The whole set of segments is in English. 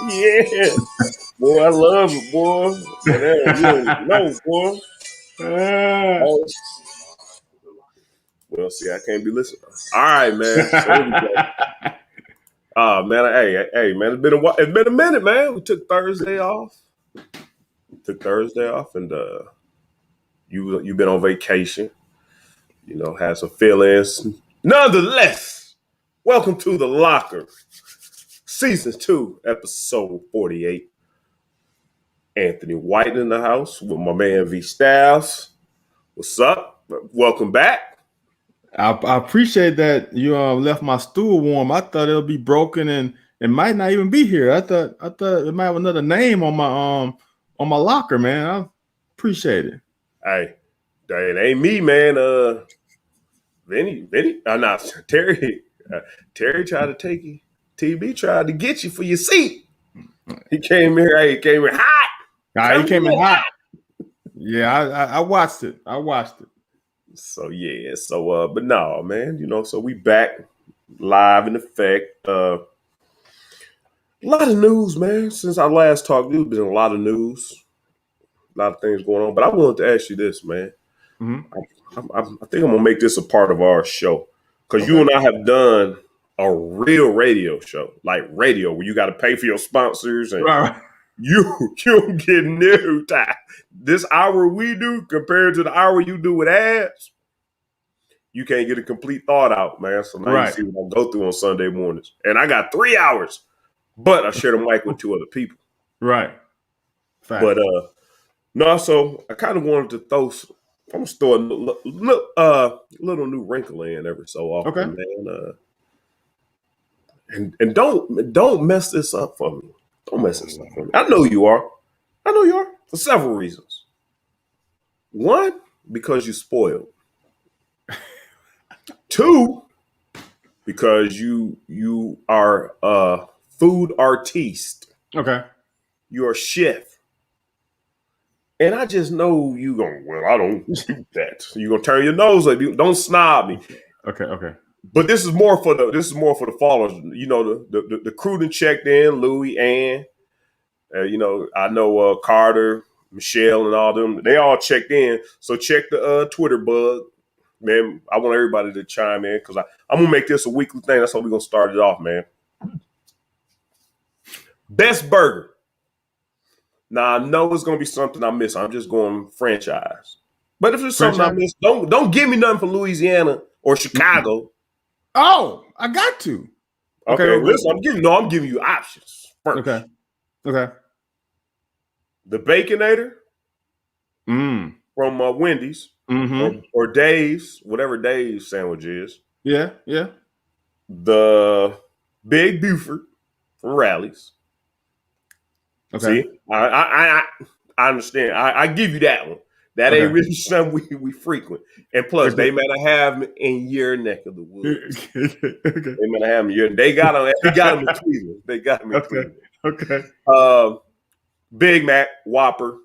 Yeah. Boy, I love it, boy. But you don't know, boy. Uh, Oh, well, see, I can't be listening. All right, man. So here we go. Man, hey, man, it's been a while. It's been a minute, man. We took Thursday off. And you've been on vacation. You know, had some feelings. Nonetheless, welcome to the Locker, Season 2, Episode 48. Anthony White in the house with my man V Styles. What's up? Welcome back. I appreciate that you left my stool warm. I thought it'll be broken and it might not even be here. I thought it might have another name on my locker, man. I appreciate it. Hey, it ain't me, man. Vinny, not Terry. Terry tried to take you. TB tried to get you for your seat. He came here. Hey, he came here hot. He came in hot. Yeah, I watched it. So yeah, but no, man. You know, so we back live in effect. A lot of news, man. Since our last talk, there's been a lot of news, a lot of things going on. But I wanted to ask you this, man. Mm-hmm. I think I'm gonna make this a part of our show because you and I have done a real radio show, like radio, where you got to pay for your sponsors and you don't get no time. This hour we do compared to the hour you do with ads, you can't get a complete thought out, man. So now you see what I go through on Sunday mornings, and I got 3 hours, but I share the mic with 2 other people. Right. Fact. But no, so I kind of wanted to throw. I'm gonna throw a little new wrinkle in every so often, man. And don't mess this up for me. Don't mess this up for me. I know you are for several reasons. One, because you spoiled. 2, because you are a food artiste. Okay. You're a chef. And I just know you going, well, I don't do that. You're gonna turn your nose like, don't snob me. Okay. But this is more for the followers. You know, the crew that checked in, Louis, Ann, you know, I know Carter, Michelle, and all them. They all checked in. So check the Twitter bug, man. I want everybody to chime in because I'm gonna make this a weekly thing. That's how we're gonna start it off, man. Best burger. Now I know it's gonna be something I miss. I'm just going franchise. But if there's something I miss, don't give me nothing from Louisiana or Chicago. Oh, I got to. Okay, listen, I'm giving you options first. Okay. The Baconator from Wendy's or Dave's, whatever Dave's sandwich is. Yeah. The Big Buford from Rally's. Okay. See, I understand. I give you that one. That ain't really something we frequent. And plus, they might have them in your neck of the woods. They might have them here. They got them. They got them in Cleveland. They got them in Cleveland. Okay. Big Mac, Whopper,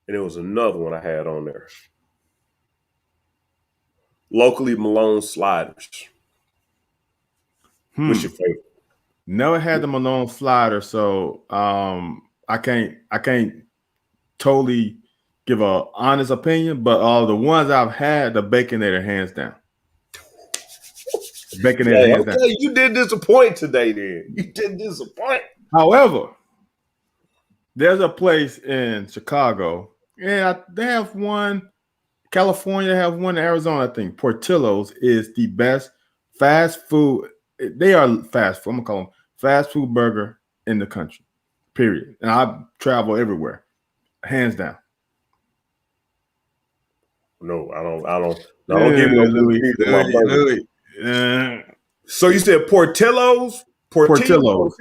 and there was another one I had on there. Locally Malone sliders. What's your favorite? Never had the Malone slider, so I can't totally give a honest opinion, but all the ones I've had, the Baconator hands down. Baconator hands down. You did disappoint today, then. You did disappoint. However, there's a place in Chicago, and they have one. California, they have one in Arizona, I think. Portillo's is the best fast food. They are fast food. I'm gonna call them fast food burger in the country. Period. And I travel everywhere, hands down. No, I don't give me no Louis. So you said Portillo's? Portillo's.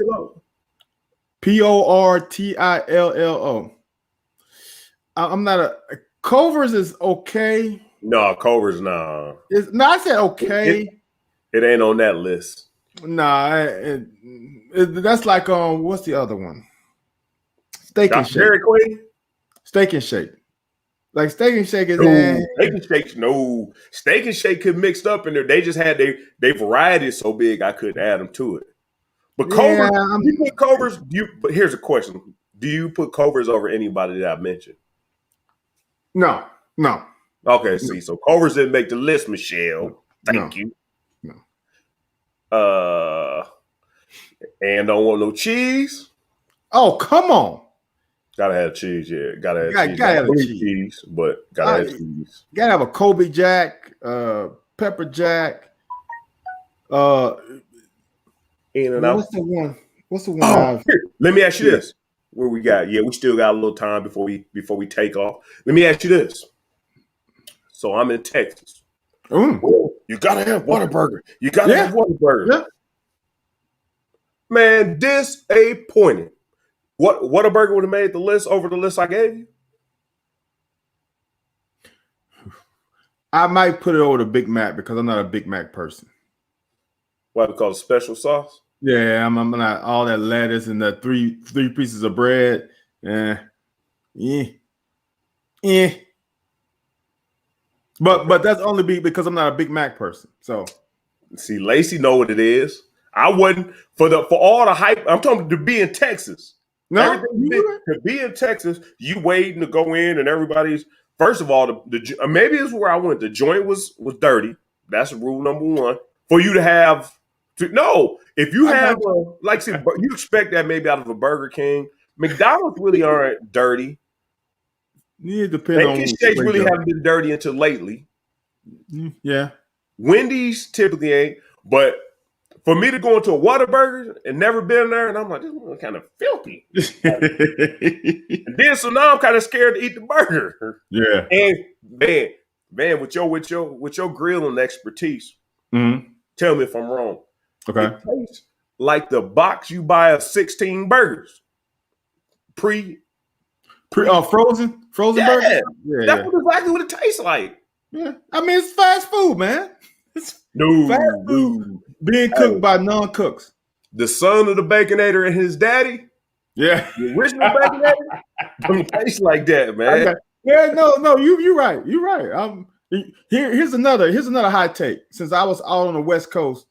Portillo. I'm not a Culver's is okay. No, Culver's nah. I said okay. It ain't on that list. Nah, that's like what's the other one? Steak and Shake. Dairy Queen? Steak and Shake. Like Steak and Shake is Steak and Shake could mixed up in there. They just had they variety so big I couldn't add them to it. But Culver's, you put Culver's. But here's a question: do you put Culver's over anybody that I mentioned? No. Okay, see, so Culver's didn't make the list, Michelle. Thank you. No. And don't want no cheese. Oh, come on. Gotta have cheese, yeah. Gotta have cheese. Gotta have cheese, but gotta have cheese. Gotta have a Kobe Jack, pepper jack. In and out. What's the one? Let me ask you this. Where we got? Yeah, we still got a little time before we take off. Let me ask you this. So I'm in Texas. You gotta have Whataburger. You gotta have Whataburger. Yeah. Man, disappointing. Whataburger would have made the list over the list I gave you? I might put it over the Big Mac because I'm not a Big Mac person. Why? Because of special sauce? Yeah, I'm not all that lettuce and the three pieces of bread. Yeah. But that's only because I'm not a Big Mac person. So see, Lacey know what it is. I wasn't for all the hype. I'm talking to be in Texas. No, to be in Texas, you waiting to go in, and everybody's first of all. Maybe it's where I went. The joint was dirty. That's rule number one. For you to have if you have you expect that maybe out of a Burger King. McDonald's really aren't dirty. Yeah, depends on steaks really haven't been dirty until lately. Yeah, Wendy's typically ain't, but. For me to go into a Whataburger and never been there, and I'm like, this is kind of filthy. And then so now I'm kind of scared to eat the burger. Yeah. And man, with your grilling expertise, tell me if I'm wrong. Okay. It tastes like the box you buy of 16 burgers. Frozen burgers. Yeah, that's exactly what it tastes like. Yeah, I mean it's fast food, man. It's fast food. Being cooked by non-cooks. The son of the Baconator and his daddy. Yeah. The original Baconator don't taste like that, man. Okay. Yeah, no, you're right. You're right. Here's another hot take. Since I was out on the West Coast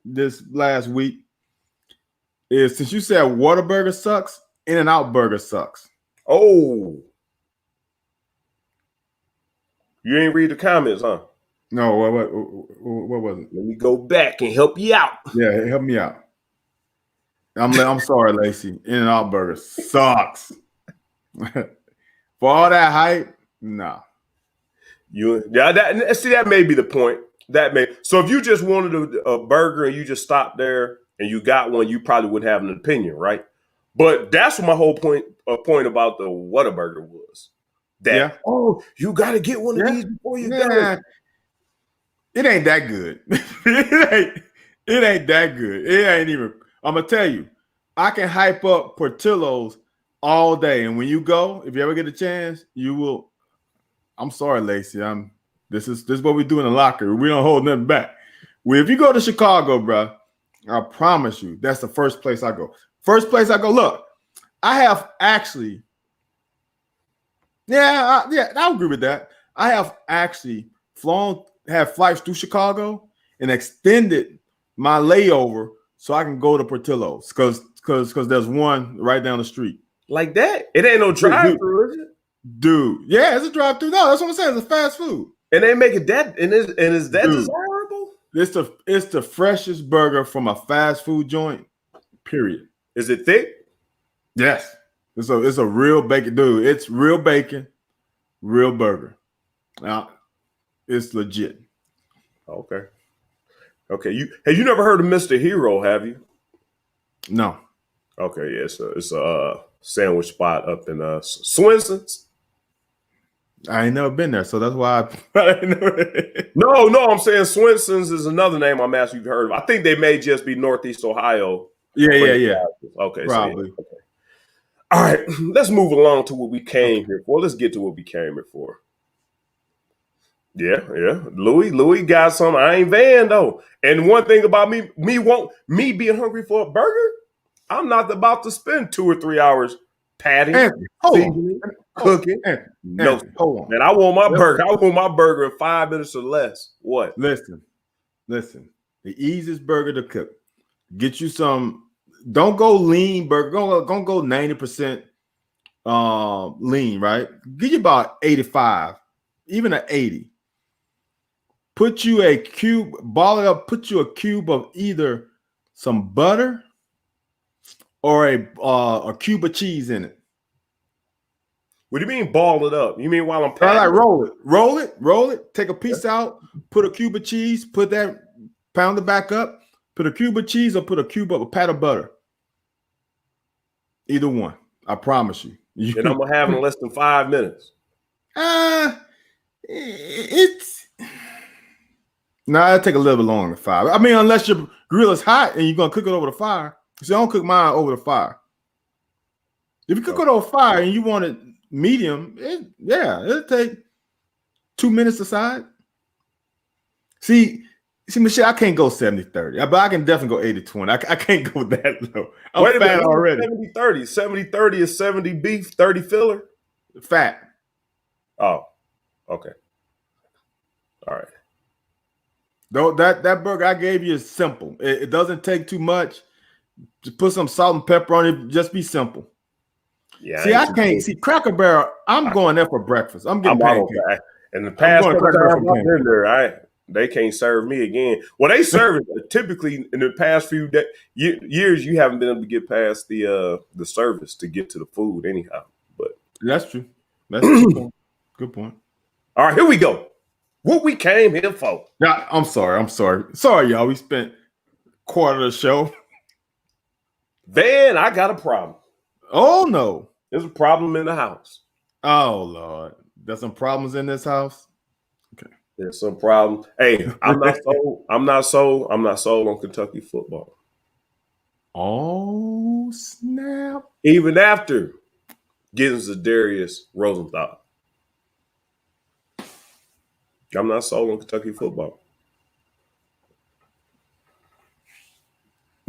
this last week, is since you said Whataburger sucks, In-N-Out Burger sucks. Oh. You ain't read the comments, huh? No, what was it? Let me go back and help you out. Yeah, help me out. I'm sorry, Lacey. In-N-Out Burger sucks. For all that hype, nah. That may be the point. So if you just wanted a burger and you just stopped there and you got one, you probably wouldn't have an opinion, right? But that's what my whole point about the Whataburger was. You got to get one of these before you go. It ain't that good. It ain't that good. It ain't even. I'm gonna tell you, I can hype up Portillo's all day, and when you go, if you ever get a chance, you will. I'm sorry, Lacey. This is what we do in the locker. We don't hold nothing back. If you go to Chicago, bro, I promise you, that's the first place I go. First place I go. Look, I have actually. Yeah, I agree with that. I have actually have flights through Chicago and extended my layover so I can go to Portillo's because there's one right down the street. Like that? It ain't no drive-through, is it? Dude, yeah, it's a drive-through. No, that's what I'm saying. It's fast food. And they make it that, and is that desirable? It's the freshest burger from a fast food joint. Period. Is it thick? Yes. It's a real bacon, dude. It's real bacon, real burger. Now, it's legit. Okay. You never heard of Mr. Hero, have you? No. Okay, yeah, it's a sandwich spot up in Swenson's. I ain't never been there, so that's why No, I'm saying Swenson's is another name I'm asking you've heard of. I think they may just be Northeast Ohio. Yeah. Okay, probably. So okay. All right, let's move along to what we came here for. Let's get to what we came here for. Yeah. Louis got some. I ain't Van though. And one thing about me being hungry for a burger, I'm not about to spend 2 or 3 hours patting, seasoning, cooking. No, hold on. Man, I want my burger. I want my burger in 5 minutes or less. What? Listen. The easiest burger to cook. Get you some don't go lean burger. Don't go 90% lean, right? Give you about 85, even an 80. Put you a cube, ball it up, put you a cube of either some butter or a cube of cheese in it. What do you mean ball it up? You mean while I'm I like roll it, take a piece out, put a cube of cheese, put that, pound it back up, put a cube of cheese or put a cube of a pat of butter. Either one. I promise you. And I'm gonna have it in less than 5 minutes. It's it'll take a little bit longer than 5. I mean, unless your grill is hot and you're gonna cook it over the fire. So I don't cook mine over the fire. If you cook it over fire and you want it medium, it'll take 2 minutes aside. See, Michelle, I can't go 70-30, but I can definitely go 80-20. I can't go that low. I'm Wait a fat minute, already. 70-30. 70-30 is 70 beef, 30 filler. Fat. Oh, okay. All right. Though that burger I gave you is simple. It doesn't take too much. Just put some salt and pepper on it. Just be simple. Yeah. See, I can't see Cracker Barrel. I'm going there for breakfast. I'm getting pancakes. In the past couple times I've been there, they can't serve me again. Well, they serve it typically in the past few years. You haven't been able to get past the service to get to the food anyhow. But that's true. That's a good point. Good point. All right, here we go. What we came here for? Yeah, I'm sorry, y'all. We spent quarter of the show. Van, I got a problem. Oh no, there's a problem in the house. Oh Lord, there's some problems in this house. Okay, there's some problems. Hey, I'm not sold on Kentucky football. Oh snap! Even after getting Zadarius Rosenthal, I'm not sold on Kentucky football.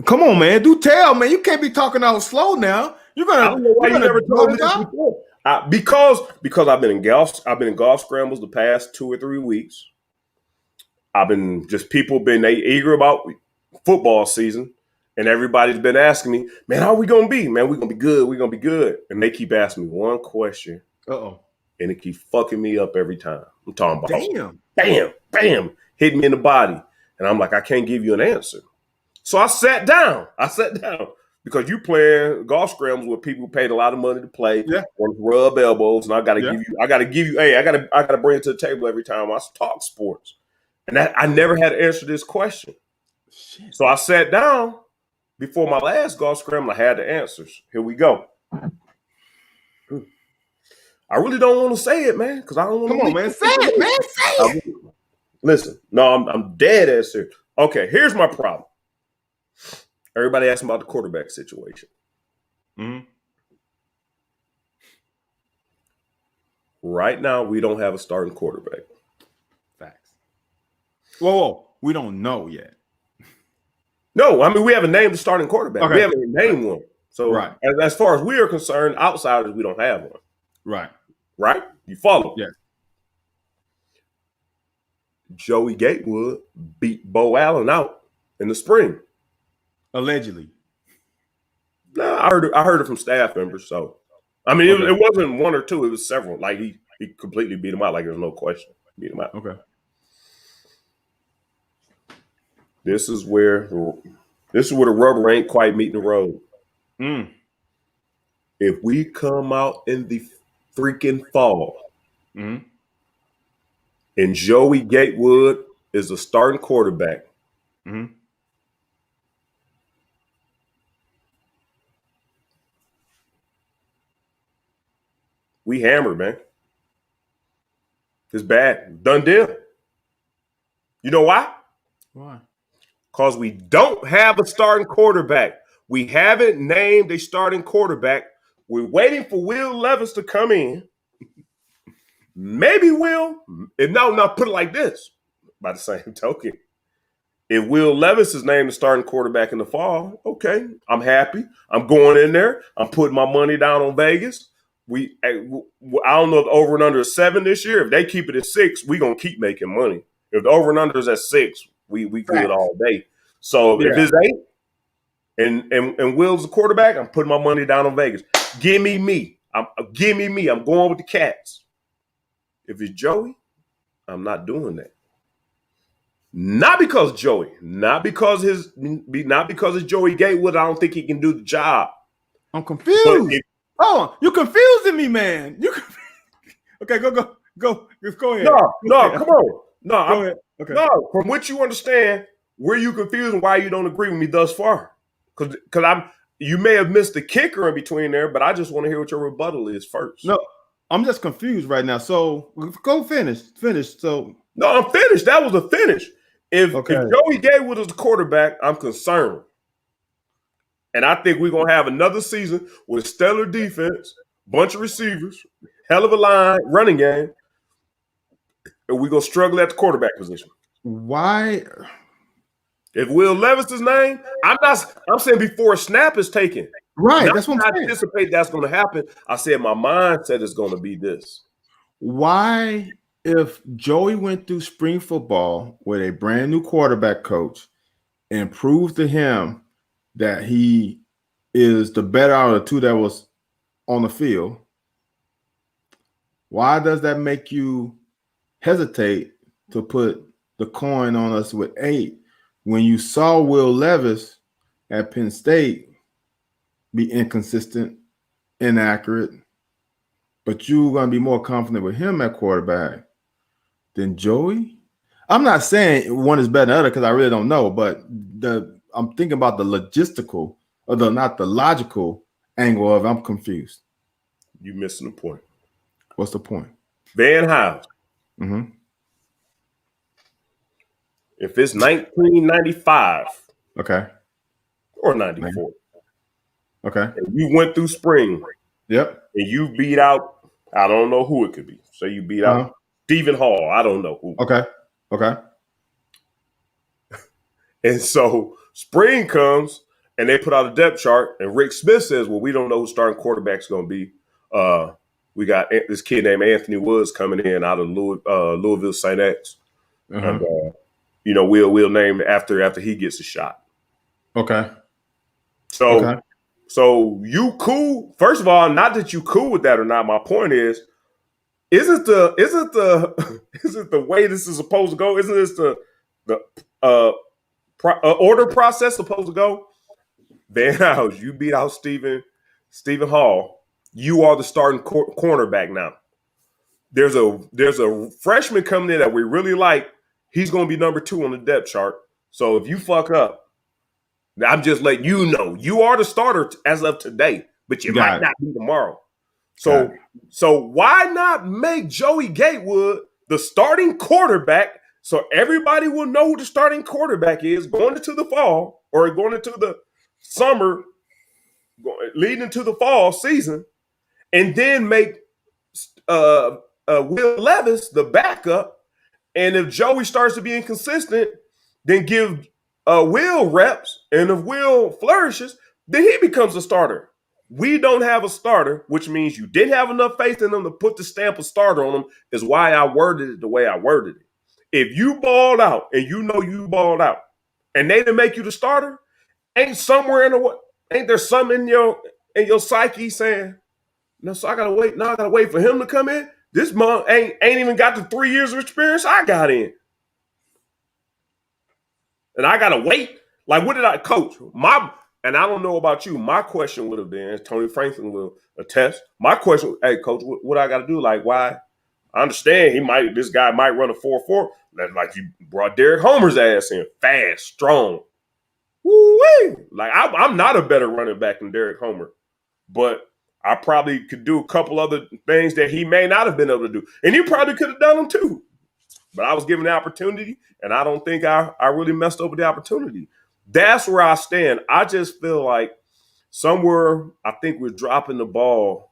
Come on, man. Do tell, man. You can't be talking out slow now. You're gonna. I don't know why you never told me this before. Because I've been in golf scrambles the past 2 or 3 weeks. People been eager about football season, and everybody's been asking me, man, how are we gonna be? Man, we're gonna be good. We're gonna be good. And they keep asking me one question. And it keeps fucking me up every time. I'm talking about bam, hit me in the body. And I'm like, I can't give you an answer. So I sat down because you playing golf scrambles with people who paid a lot of money to play, want to rub elbows, and I gotta give you, I gotta bring it to the table every time I talk sports. And I never had to answer this question. Shit. So I sat down before my last golf scramble, I had the answers. Here we go. I really don't want to say it, man, because I don't want to. Come on, man. Say it, man. Say it. Listen, no, I'm dead ass serious. Okay, here's my problem. Everybody asking about the quarterback situation. Mm-hmm. Right now, we don't have a starting quarterback. Facts. Whoa. We don't know yet. No, I mean, we haven't named the starting quarterback. Okay. We haven't named one. So as far as we are concerned, outsiders, we don't have one. Right? You follow? Yes. Joey Gatewood beat Bo Allen out in the spring. Allegedly. No, I heard it from staff members. So, I mean, it wasn't one or two. It was several. Like, he completely beat him out. Like, there's no question. Beat him out. Okay. This is where the rubber ain't quite meeting the road. If we come out in the freaking fall and Joey Gatewood is a starting quarterback, we hammered, man. It's bad. Done deal. You know why? Why? Because we don't have a starting quarterback. We haven't named a starting quarterback. We're waiting for Will Levis to come in. Maybe Will. Now put it like this. By the same token, if Will Levis is named the starting quarterback in the fall, okay, I'm happy. I'm going in there. I'm putting my money down on Vegas. I don't know if the over and under is 7 this year. If they keep it at 6, we're going to keep making money. If the over and under is at 6, we good all day. So if it's and Will's the quarterback, I'm putting my money down on Vegas. Give me me. I'm going with the Cats. If it's Joey, I'm not doing that. Not because Joey, not because it's Joey Gatewood. I don't think he can do the job. I'm confused. You're confusing me, man. Okay, go ahead. No, come on. No, go ahead. Okay. No, from what you understand, where you confused and why you don't agree with me thus far. Because you may have missed the kicker in between there, but I just want to hear what your rebuttal is first. No, I'm just confused right now. So go finish. So no, I'm finished. That was a finish. If Joey Gatewood is the quarterback, I'm concerned. And I think we're going to have another season with stellar defense, bunch of receivers, hell of a line, running game, and we're going to struggle at the quarterback position. Why? If Will Levis' name, I'm saying before a snap is taken. Right, that's what I'm saying. I anticipate that's going to happen. I said my mindset is going to be this. Why, if Joey went through spring football with a brand new quarterback coach and proved to him that he is the better out of the two that was on the field, why does that make you hesitate to put the coin on us with 8 when you saw Will Levis at Penn State be inconsistent, inaccurate, but you're going to be more confident with him at quarterback than Joey? I'm not saying one is better than the other because I really don't know, but I'm thinking about the logistical, or not the logical angle of I'm confused. You're missing the point. What's the point? Van House. Mm-hmm. If it's 1995, okay, or 94, okay, and you went through spring, yep, and you beat out, I don't know who it could be. So you beat out Stephen Hall. I don't know who. Okay. And so spring comes, and they put out a depth chart, and Rick Smith says, "Well, we don't know who starting quarterback's going to be. We got this kid named Anthony Woods coming in out of Louisville St. X, and we'll name after he gets a shot." Okay. So you cool? First of all, not that you cool with that or not. My point is, isn't the way this is supposed to go? Isn't this the order process supposed to go? Van House, you beat out Stephen Hall. You are the starting cornerback now. There's a freshman coming in that we really like. He's going to be number 2 on the depth chart. So if you fuck up, I'm just letting you know you are the starter as of today, but you might not be tomorrow. So why not make Joey Gatewood the starting quarterback so everybody will know who the starting quarterback is going into the fall or going into the summer, leading into the fall season, and then make Will Levis the backup. And if Joey starts to be inconsistent, then give Will reps. And if Will flourishes, then he becomes a starter. We don't have a starter, which means you didn't have enough faith in them to put the stamp of starter on them, is why I worded it the way I worded it. If you balled out and you know you balled out and they didn't make you the starter, ain't there something in your psyche saying, no, so I gotta wait. No, I gotta wait for him to come in. This month ain't even got the 3 years of experience I got in. And I gotta wait. Like, what did I coach? And I don't know about you. My question would have been, as Tony Franklin will attest. My question, hey, coach, what I got to do? Like, why? I understand this guy might run a 4.4. Like you brought Derek Homer's ass in, fast, strong. Woo-wee. Like I'm not a better running back than Derek Homer, but I probably could do a couple other things that he may not have been able to do, and he probably could have done them too. But I was given the opportunity, and I don't think I really messed up with the opportunity. That's where I stand. I just feel like somewhere I think we're dropping the ball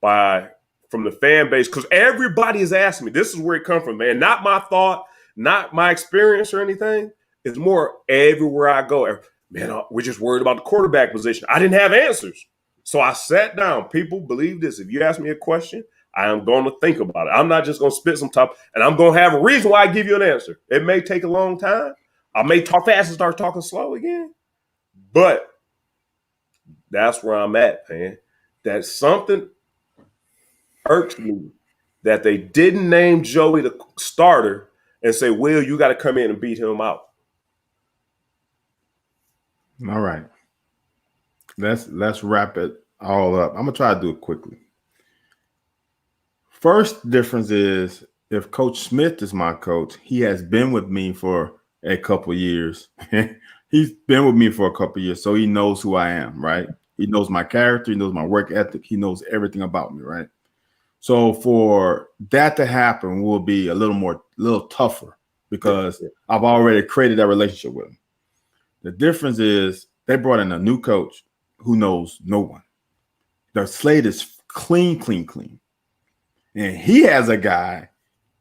from the fan base, because everybody is asking me. This is where it comes from, man. Not my thought, not my experience or anything. It's more everywhere I go. Man, we're just worried about the quarterback position. I didn't have answers. So I sat down. People, believe this. If you ask me a question, I am going to think about it. I'm not just going to spit some top, and I'm going to have a reason why I give you an answer. It may take a long time. I may talk fast and start talking slow again. But That's where I'm at, man. That something irks me that they didn't name Joey the starter and say, Will, you got to come in and beat him out. All right. Let's wrap it all up. I'm gonna try to do it quickly. First difference is if Coach Smith is my coach, he has been with me for a couple years. He's been with me for a couple years, so he knows who I am, right? He knows my character, he knows my work ethic, he knows everything about me, right? So for that to happen will be a little tougher because I've already created that relationship with him. The difference is they brought in a new coach who knows no one. The slate is clean. And he has a guy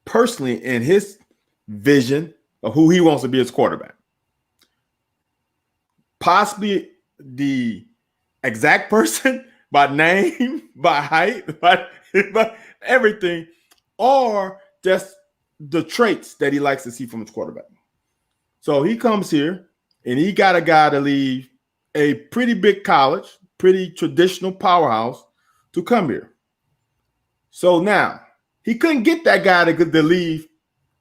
personally in his vision of who he wants to be as quarterback. Possibly the exact person by name, by height, by everything, or just the traits that he likes to see from his quarterback. So he comes here and he got a guy to leave a pretty big college, pretty traditional powerhouse to come here. So now he couldn't get that guy to leave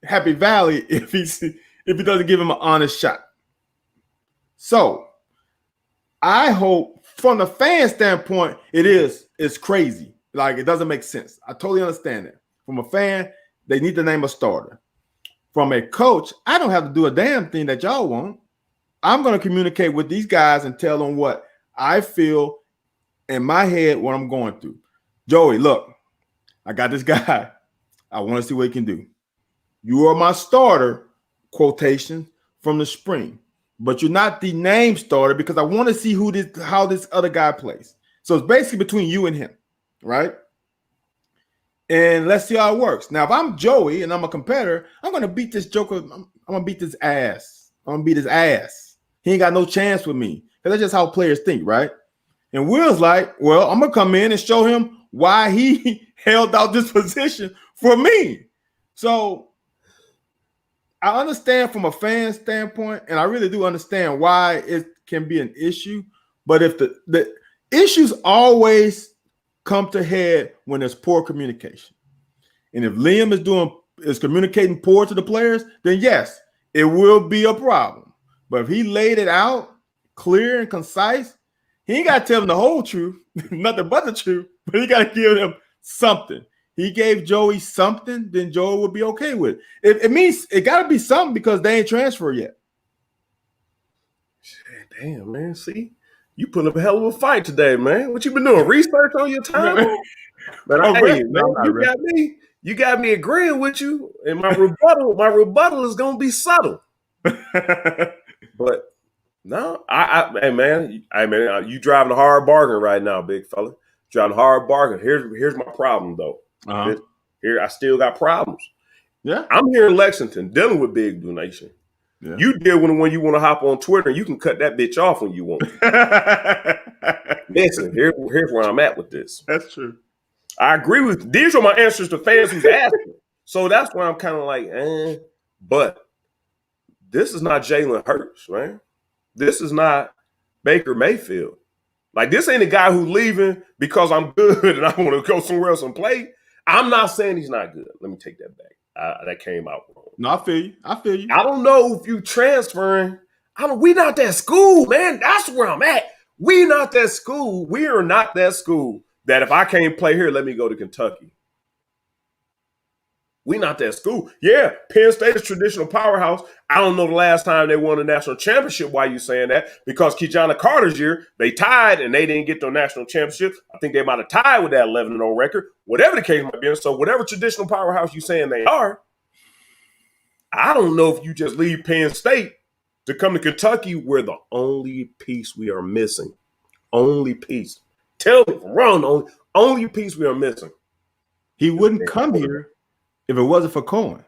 Happy Valley if he doesn't give him an honest shot. So I hope from the fan standpoint, it's crazy. Like, it doesn't make sense. I totally understand that. From a fan, they need to name a starter. From a coach, I don't have to do a damn thing that y'all want. I'm going to communicate with these guys and tell them what I feel in my head, what I'm going through. Joey, look, I got this guy. I want to see what he can do. You are my starter, quotation, from the spring. But you're not the name starter because I want to see how this other guy plays. So it's basically between you and him, right? And let's see how it works. Now, if I'm Joey and I'm a competitor, I'm going to beat this joker. I'm going to beat his ass. I'm going to beat his ass. He ain't got no chance with me. Because that's just how players think, right? And Will's like, well, I'm going to come in and show him why he held out this position for me. So I understand from a fan standpoint, and I really do understand why it can be an issue. But if the issues always come to head when there's poor communication. And if Liam is communicating poor to the players, then yes, it will be a problem. But if he laid it out clear and concise, he ain't got to tell them the whole truth, nothing but the truth, but he got to give them something. He gave Joey something, then Joey would be okay with it. It means it got to be something because they ain't transferred yet. Damn, man. See, you put up a hell of a fight today, man. What you been doing? Research on your time? But you got me agreeing with you, and my rebuttal is gonna be subtle. But no, hey man, you driving a hard bargain right now, big fella. Driving a hard bargain. Here's my problem though. Here I still got problems. Yeah, I'm here in Lexington dealing with Big Blue Nation. Yeah. You deal with it when you want to hop on Twitter, and you can cut that bitch off when you want. Listen, here's where I'm at with this. That's true. I agree with these are my answers to fans who's asking. So that's why I'm kind of like, But this is not Jalen Hurts, man. This is not Baker Mayfield. Like, this ain't a guy who's leaving because I'm good and I want to go somewhere else and play. I'm not saying he's not good. Let me take that back. That came out wrong. No, I feel you. I don't know if you transferring. We not that school, man. That's where I'm at. We not that school. We are not that school that if I can't play here, let me go to Kentucky. We not that school. Yeah, Penn State is traditional powerhouse. I don't know the last time they won a national championship. Why you saying that? Because Kijana Carter's year, they tied and they didn't get their national championship. I think they might have tied with that 11-0 record. Whatever the case might be. So whatever traditional powerhouse you saying they are, I don't know if you just leave Penn State to come to Kentucky. We're the only piece we are missing. Only piece. Tell me if I'm wrong. Only piece we are missing. He wouldn't come here if it wasn't for Cohen.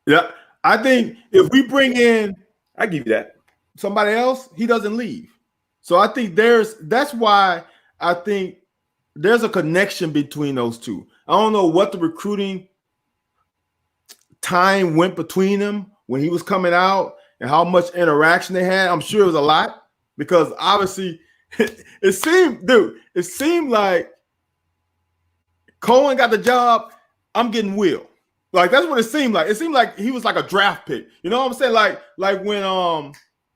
Yeah, I think if we bring in, I give you that, somebody else, he doesn't leave. So I think that's why I think there's a connection between those two. I don't know what the recruiting time went between them when he was coming out and how much interaction they had. I'm sure it was a lot because obviously it seemed like Cohen got the job. I'm getting Will. Like that's what it seemed like. It seemed like he was like a draft pick. You know what I'm saying? Like when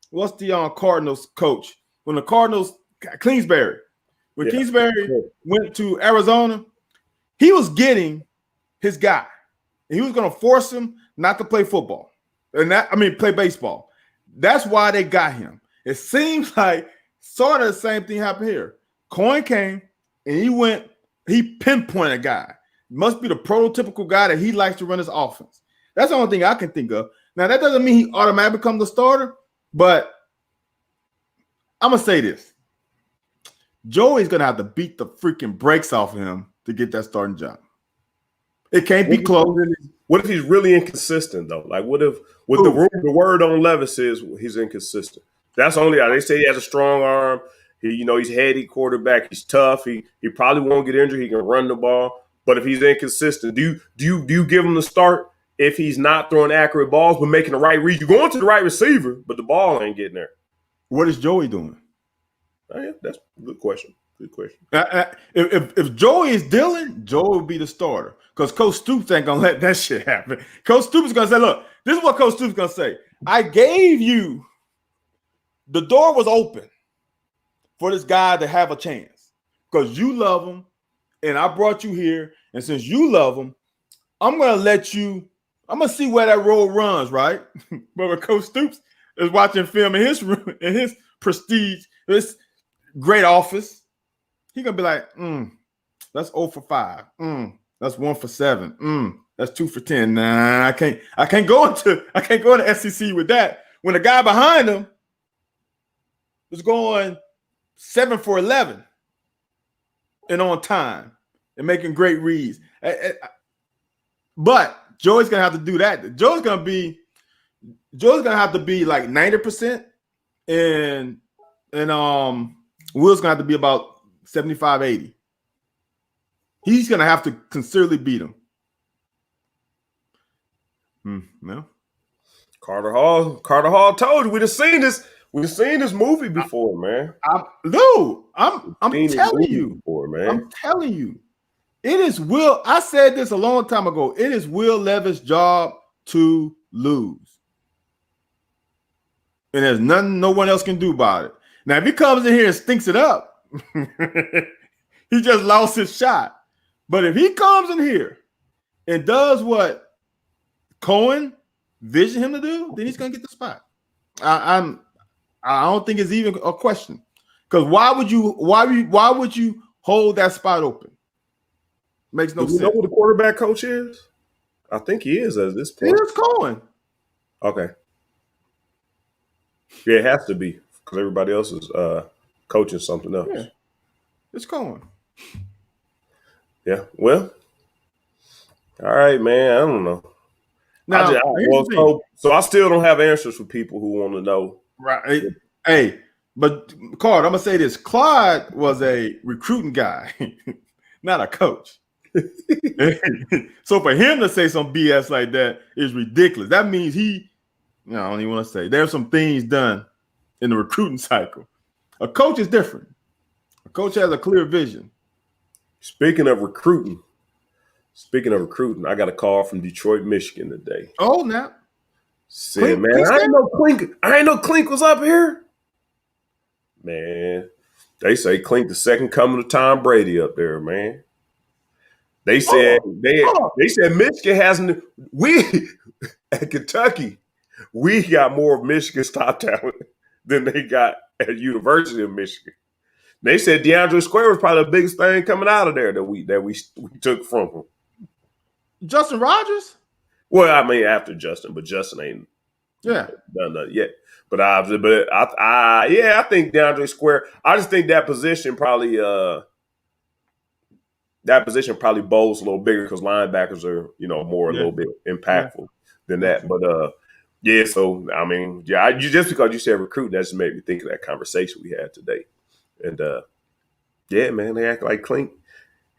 what's the Cardinals coach? When the Cardinals Kingsbury, Kingsbury went to Arizona, he was getting his guy. And he was going to force him not to play football. Play baseball. That's why they got him. It seems like sort of the same thing happened here. Cohen came and he pinpointed a guy. Must be the prototypical guy that he likes to run his offense. That's the only thing I can think of. Now, that doesn't mean he automatically becomes the starter, but I'm going to say this. Joey's going to have to beat the freaking brakes off of him to get that starting job. It can't be close. What if he's really inconsistent, though? Like, what if the word on Levis is he's inconsistent? That's only how they say he has a strong arm. He's heady quarterback. He's tough. He probably won't get injured. He can run the ball. But if he's inconsistent, do you give him the start if he's not throwing accurate balls but making the right read? You're going to the right receiver, but the ball ain't getting there. What is Joey doing? Oh, yeah, that's a good question. Good question. If Joey is Dylan, Joey will be the starter because Coach Stoops ain't gonna let that shit happen. Coach Stoops is gonna say, "Look, this is what Coach Stoops is gonna say. I gave you the door was open for this guy to have a chance because you love him, and I brought you here. And since you love him, I'm gonna let you. I'm gonna see where that road runs, right?" But when Coach Stoops is watching film in his room, in his prestige, this great office. He gonna be like, that's 0 for 5. That's 1 for 7. That's 2 for 10. Nah, I can't go into SEC with that. When the guy behind him is going 7 for 11 and on time and making great reads. But Joey's gonna have to do that. Joey's gonna have to be like 90%, and Will's gonna have to be about 75, 80. He's going to have to considerably beat him. No. Carter Hall told you. We've seen this movie before, man. I'm telling you. Before, man. I'm telling you. It is Will. I said this a long time ago. It is Will Levis' job to lose. And there's nothing no one else can do about it. Now, if he comes in here and stinks it up, he just lost his shot. But if he comes in here and does what Cohen visioned him to do, then he's gonna get the spot. I don't think it's even a question. Because why would you hold that spot open? Makes no sense. You know who the quarterback coach is? I think he is at this point. It's Cohen. Okay. Yeah, it has to be because everybody else is coaching something else. Yeah, it's Cohen. Yeah, well, all right, man. I don't know. Now, so I still don't have answers for people who want to know. Right. Hey, but Card, I'm gonna say this: Clyde was a recruiting guy, not a coach. So for him to say some BS like that is ridiculous. That means I don't even want to say. There's some things done in the recruiting cycle. A coach is different. A coach has a clear vision. Speaking of recruiting, I got a call from Detroit, Michigan today. Oh, now. Said, man, I ain't know Clink was up here. Man, they say Clink the second coming of Tom Brady up there, man. They said they said Michigan hasn't. We at Kentucky, we got more of Michigan's top talent than they got at University of Michigan. They said DeAndre Square was probably the biggest thing coming out of there that we took from him. Justin Rogers? Well, I mean after Justin, but Justin ain't done nothing yet. But I think DeAndre Square. I just think that position probably bows a little bigger because linebackers are a little bit impactful than that. But so I mean, just because you said recruiting, that just made me think of that conversation we had today. And man, they act like Clink.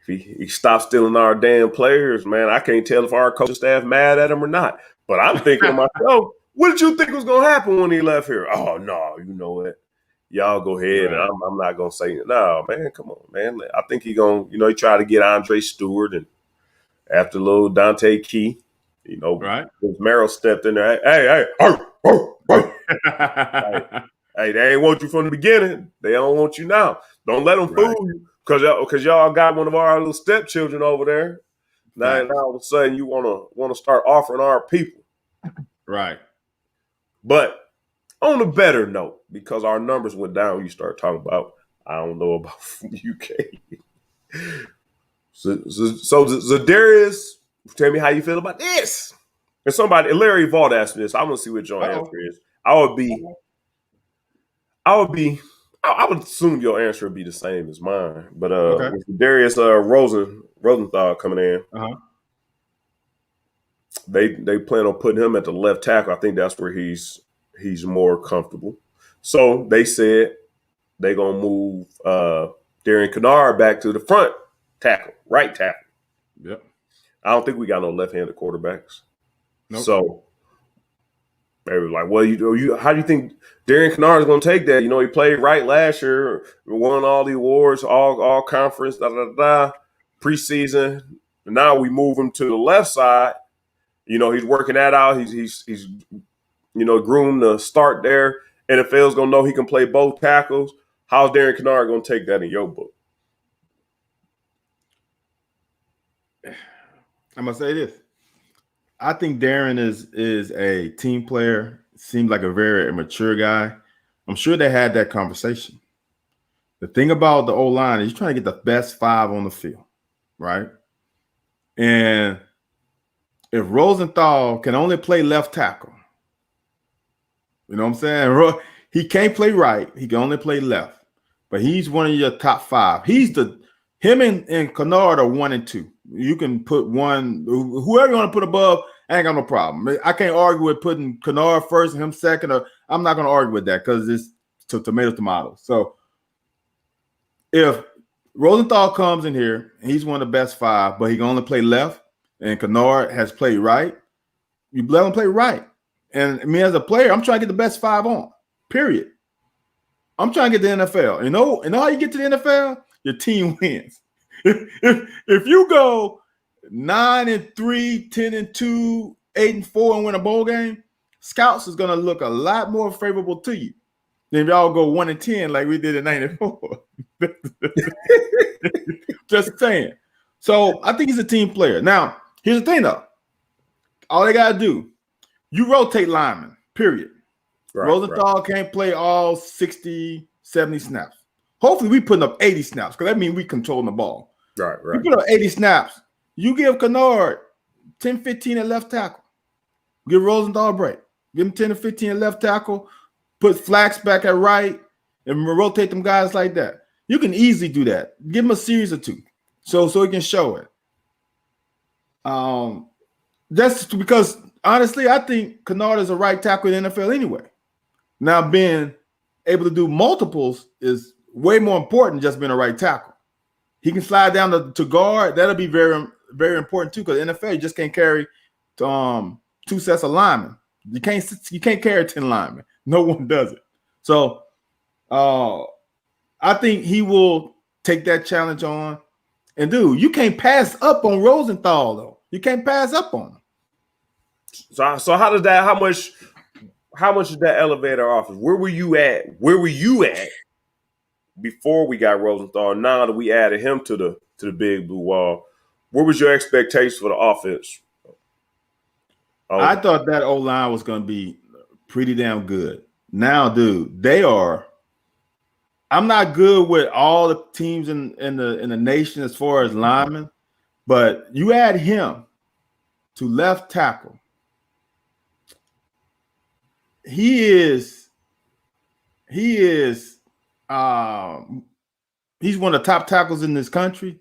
If he stops stealing our damn players, man, I can't tell if our coaching staff mad at him or not. But I'm thinking to myself, what did you think was going to happen when he left here? Oh, no, you know what? y'all go ahead, and I'm not gonna say no, man. Come on, man. I think he gonna, he tried to get Andre Stewart, and after little Dante Key, Merrill stepped in there. Hey, hey, they ain't want you from the beginning. They don't want you now. Don't let them fool you, because y'all got one of our little stepchildren over there. Now all of a sudden you wanna start offering our people. Right. But on a better note, because our numbers went down, you start talking about, I don't know about UK. So Zadarius, tell me how you feel about this. And Larry Vaught asked me this. I want to see what your answer is. I would assume your answer would be the same as mine. But with Darius Rosenthal coming in, they plan on putting him at the left tackle. I think that's where he's more comfortable. So they said they're gonna move Darian Kennard back to the front tackle, right tackle. Yep. I don't think we got no left-handed quarterbacks. Nope. So they were like, well, how do you think Darian Kennard is going to take that? He played right last year, won all the awards, all conference, preseason. And now we move him to the left side. He's working that out. He's groomed to start there. NFL's going to know he can play both tackles. How's Darian Kennard going to take that in your book? I'm going to say this. I think Darren is a team player. Seems like a very mature guy. I'm sure they had that conversation. The thing about the O-line is you're trying to get the best 5 on the field, right? And if Rosenthal can only play left tackle, you know what I'm saying? He can't play right. He can only play left. But he's one of your top 5. Him and Kennard are 1 and 2. You can put one, whoever you want to put above, I ain't got no problem. I can't argue with putting Kennard first and him second. I'm not going to argue with that because it's tomato. So if Rosenthal comes in here and he's one of the best 5, but he can only play left, and Kennard has played right, you let him play right. And me as a player, I'm trying to get the best 5 on, period. I'm trying to get the NFL. And how you get to the NFL? Your team wins. If you go 9-3, 10-2, 8-4, and win a bowl game, scouts is gonna look a lot more favorable to you than if y'all go 1-10 like we did in '94. Just saying. So I think he's a team player. Now, here's the thing though. All they gotta do, you rotate linemen, period. Rosenthal can't play all 60, 70 snaps. Hopefully we putting up 80 snaps because that means we controlling the ball. Right. You put up 80 snaps. You give Kennard 10, 15 at left tackle. Give Rosenthal a break. Give him 10 to 15 at left tackle. Put Flax back at right and rotate them guys like that. You can easily do that. Give him a series or 2 so he can show it. That's because, honestly, I think Kennard is a right tackle in the NFL anyway. Now, being able to do multiples is way more important than just being a right tackle. He can slide down to guard. That'll be very, very important too, because NFL you just can't carry 2 sets of linemen. You can't carry 10 linemen. No one does it. So I think he will take that challenge on. And dude, you can't pass up on Rosenthal though. You can't pass up on him. So how much did that elevate our offense? Where were you at before we got Rosenthal? Now that we added him to the big blue wall, what was your expectation for the offense? I thought that O-line was going to be pretty damn good. Now, dude, they are. I'm not good with all the teams in the nation as far as linemen, but you add him to left tackle. He's one of the top tackles in this country.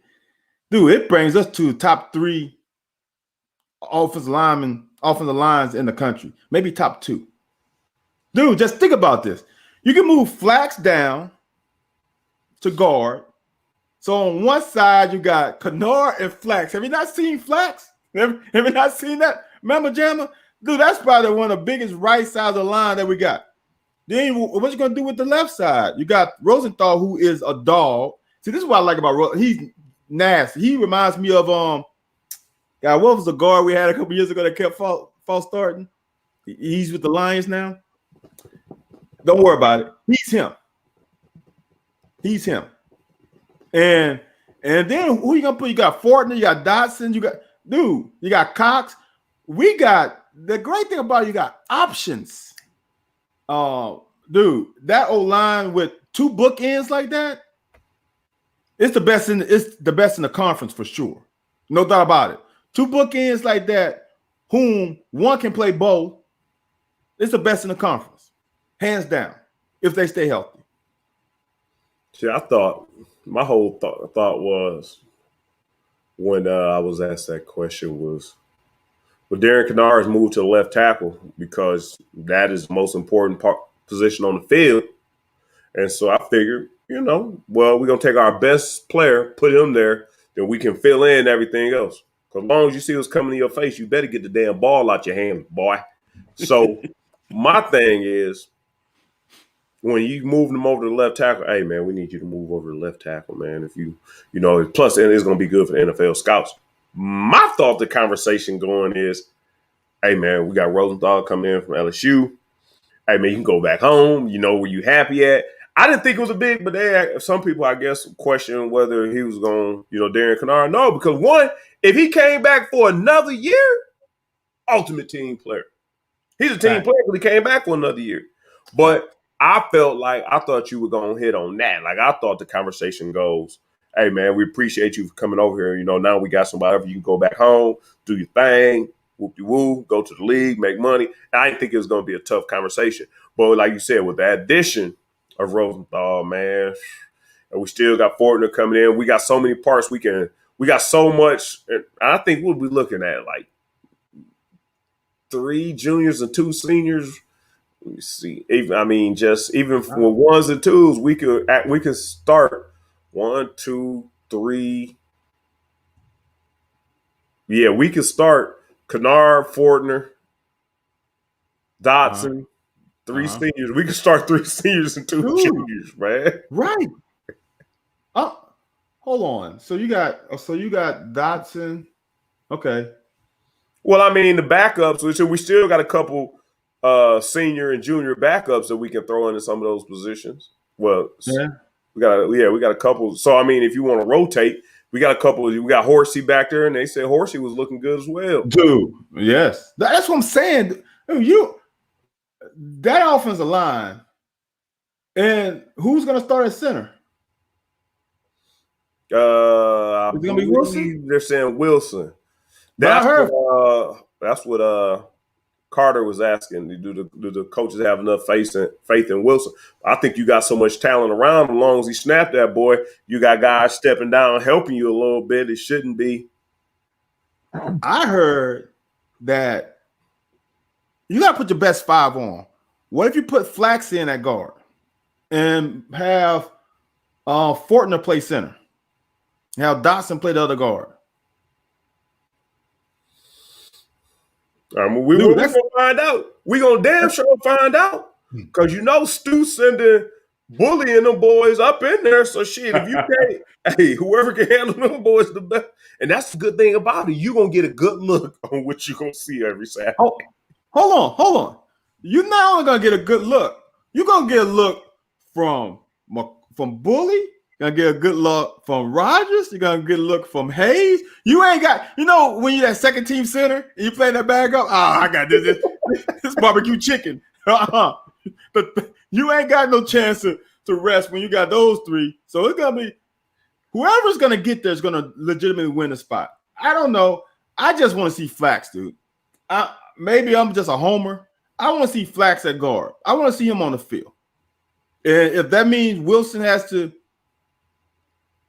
Dude, it brings us to top 3 offensive lines in the country, maybe top 2. Dude, just think about this. You can move Flax down to guard. So on one side, you got Kennard and Flax. Have you not seen Flax? Have you not seen that? Remember, Jammer? Dude, that's probably one of the biggest right sides of the line that we got. Then what you gonna do with the left side? You got Rosenthal, who is a dog. See, this is what I like about Rosenthal. He's nasty. He reminds me of God. What was the guard we had a couple years ago that kept false starting? He's with the Lions now. Don't worry about it. He's him. He's him. And then who you gonna put? You got Fortner, you got Dotson, you got Cox. We got the great thing about it, you got options. That O-line with two bookends like that, it's the best in the conference for sure. No doubt about it. Two bookends like that, whom one can play both, it's the best in the conference. Hands down, if they stay healthy. See, I thought my whole thought was when I was asked that question was, well, Darren Kinnard has moved to the left tackle because that is the most important position on the field. And so I figured, we're going to take our best player, put him there, then we can fill in everything else. Because as long as you see what's coming in your face, you better get the damn ball out your hand, boy. So my thing is, when you move them over to the left tackle, hey, man, we need you to move over to the left tackle, man. If plus it's going to be good for the NFL scouts. My thought, the conversation going is, hey, man, we got Rosenthal coming in from LSU. Hey, man, you can go back home. Where you happy at. I didn't think it was a big, but some people, I guess, question whether he was going, Darren Kinnard. No, because one, if he came back for another year, ultimate team player. He's a team player, but he came back for another year. But I thought you were going to hit on that. Like, I thought the conversation goes, hey, man, we appreciate you for coming over here. Now we got somebody, you can go back home, do your thing, whoop-de-woo, go to the league, make money. I didn't think it was going to be a tough conversation. But like you said, with the addition of Rosenthal, man, and we still got Fortner coming in. We got so many parts we got so much. And I think we'll be looking at like 3 juniors and 2 seniors. Let me see. Even for ones and twos, we could start 1, 2, 3. Yeah, we could start Kinnard, Fortner, Dotson, 3 seniors. We could start 3 seniors and 2 juniors, man. Right. Hold on. So you got Dotson. Okay. Well, the backups, which we still got a couple senior and junior backups that we can throw into some of those positions. Well, yeah. we got a couple. So if you want to rotate, we got a couple. We got Horsey back there, and they said Horsey was looking good as well. Dude, yes, that's what I'm saying. That offensive line, and who's going to start at center? It's going to be Wilson. They're saying Wilson. That's what Carter was asking. Do the coaches have enough faith in Wilson? I think you got so much talent around him. As long as he snapped that boy, you got guys stepping down, helping you a little bit. It shouldn't be. I heard that you got to put your best 5 on. What if you put Flax in at guard and have Fortner play center? Have Dotson play the other guard? We're going to find out. We're going to damn sure find out. Because Stu sending Bully and them boys up in there. So shit, if you can't, hey, whoever can handle them boys the best. And that's the good thing about it. You're going to get a good look on what you're going to see every Saturday. Oh, hold on. You're not only going to get a good look. You're going to get a look from Bully. You're going to get a good look from Rogers. You're going to get a look from Hayes. You ain't got, when you're that second team center and you play that bag up, I got this barbecue chicken. But you ain't got no chance to rest when you got those 3. So it's going to be whoever's going to get there is going to legitimately win the spot. I don't know. I just want to see Flax, dude. Maybe I'm just a homer. I want to see Flax at guard. I want to see him on the field. And if that means Wilson has to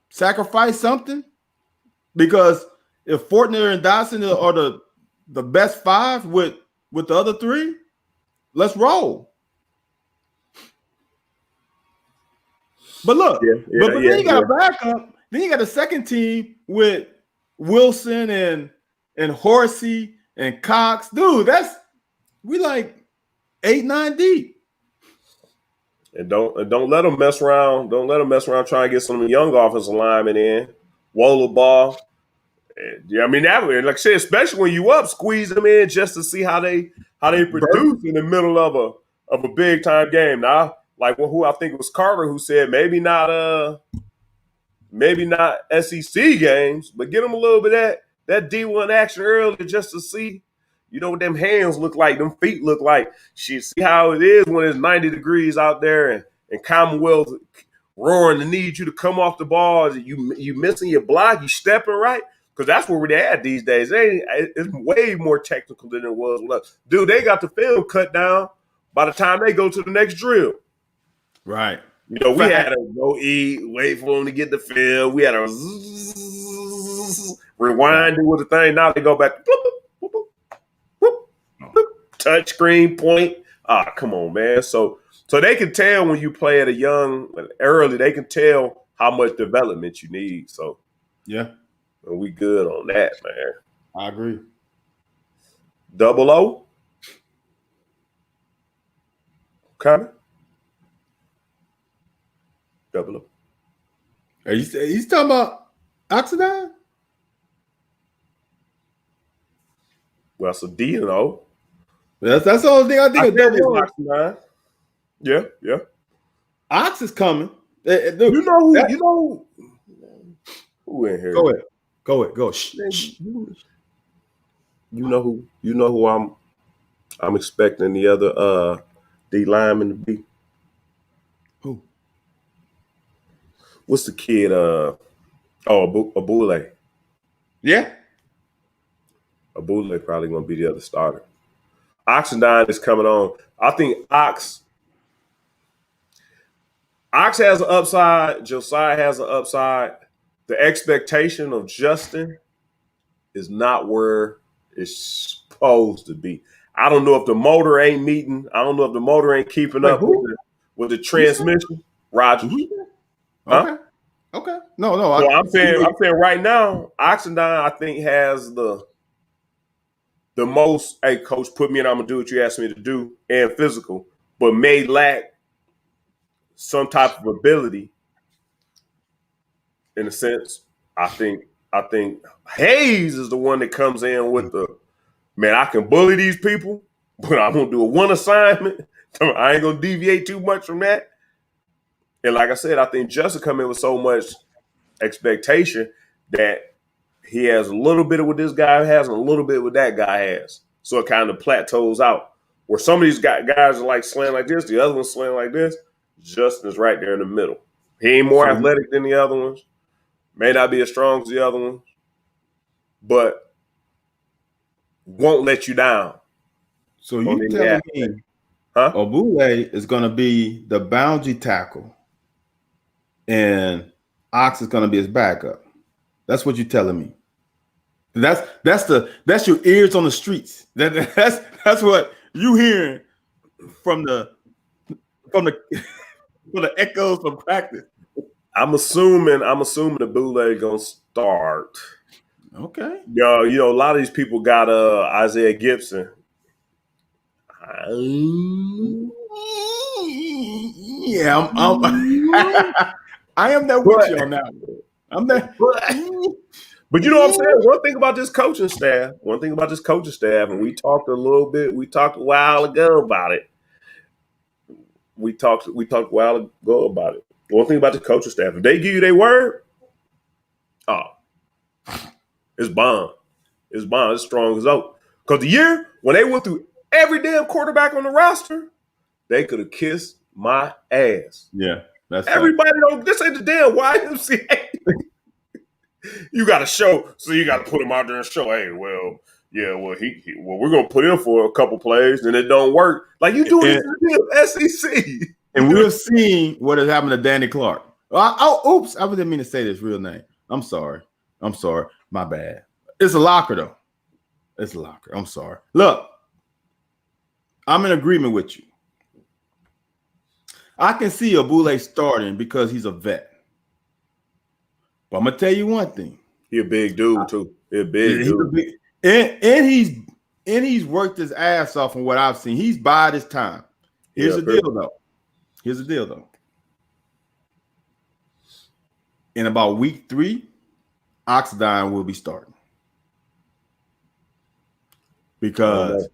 sacrifice something, because if Fortner and Dotson are the best 5 with the other 3, let's roll. But look, then you got a backup. Then you got a second team with Wilson and Horsey and Cox. Dude, we like 8, 9 deep. And don't let them mess around. Don't let them mess around trying to get some young offensive linemen in. Wola ball. Yeah, I mean that way, like I said, especially when you up, squeeze them in just to see how they produce in the middle of a big time game. Now, like who I think it was Carter who said maybe not SEC games, but get them a little bit of that D1 action early just to see, what them hands look like, them feet look like. See how it is when it's 90 degrees out there and Commonwealth roaring to need you to come off the ball. You missing your block, you stepping right. Because that's where we're at these days. It's way more technical than it was with us. Dude, they got the film cut down by the time they go to the next drill. Right. We had to go eat, wait for them to get the film. We had to rewind it with the thing. Now they go back. Touch screen point. Come on, man. So they can tell when you play at early, they can tell how much development you need. So, yeah. And we good on that, man. I agree. 00? Coming? 00. Are you talking about Oxidine? Well, so D and O. That's the only thing I think of. Oxidine. Yeah. Ox is coming. Dude, you know who in here? Go ahead. Shh. You know who I'm expecting the other D lineman to be. Who? What's the kid? Abule. Yeah. Abule probably gonna be the other starter. Oxidine is coming on. I think Ox has an upside. Josiah has an upside. The expectation of Justin is not where it's supposed to be. I don't know if the motor ain't meeting. I don't know if the motor ain't keeping up with the transmission. Roger. Huh? Okay. No. So I'm saying right now, Oxidine, I think, has the most, hey, coach, put me in, I'm going to do what you asked me to do, and physical, but may lack some type of ability. In a sense, I think Hayes is the one that comes in with the, man, I can bully these people, but I'm going to do one assignment. I ain't going to deviate too much from that. And like I said, I think Justin come in with so much expectation that he has a little bit of what this guy has and a little bit of what that guy has. So it kind of plateaus out. Where some of these guys are like slaying like this, the other one's slaying like this. Justin is right there in the middle. He ain't more athletic than the other ones. May not be as strong as the other ones, but won't let you down. So you telling me Abule is going to be the boundary tackle and Ox is going to be his backup. That's what you're telling me. That's your ears on the streets. That's what you hearing from the echoes from practice. I'm assuming Abule gonna start. Okay. A lot of these people got Isaiah Gibson. Yeah, I am there with you on that one. I'm there. But you know what I'm saying? One thing about this coaching staff, and we talked a while ago about it. We talked a while ago about it. One thing about the coaching staff, if they give you their word, it's bond. It's bond. It's strong as oak. Because the year when they went through every damn quarterback on the roster, they could have kissed my ass. Yeah. That's everybody don't. This ain't the damn YMCA. You got to show, so you got to put him out there and show. Hey, we're gonna put him for a couple plays, and it don't work. Like you doing this in the SEC, and we're seeing what has happened to Danny Clark. Oops, I didn't mean to say this real name. I'm sorry. My bad. It's a locker though. It's a locker. I'm sorry. Look, I'm in agreement with you. I can see Abule starting because he's a vet. But I'm gonna tell you one thing. He a big dude too. He a big dude. And he's worked his ass off from what I've seen. He's bided his time. Here's the deal though. Here's the deal, though. In about week 3, Oxnard will be starting. Because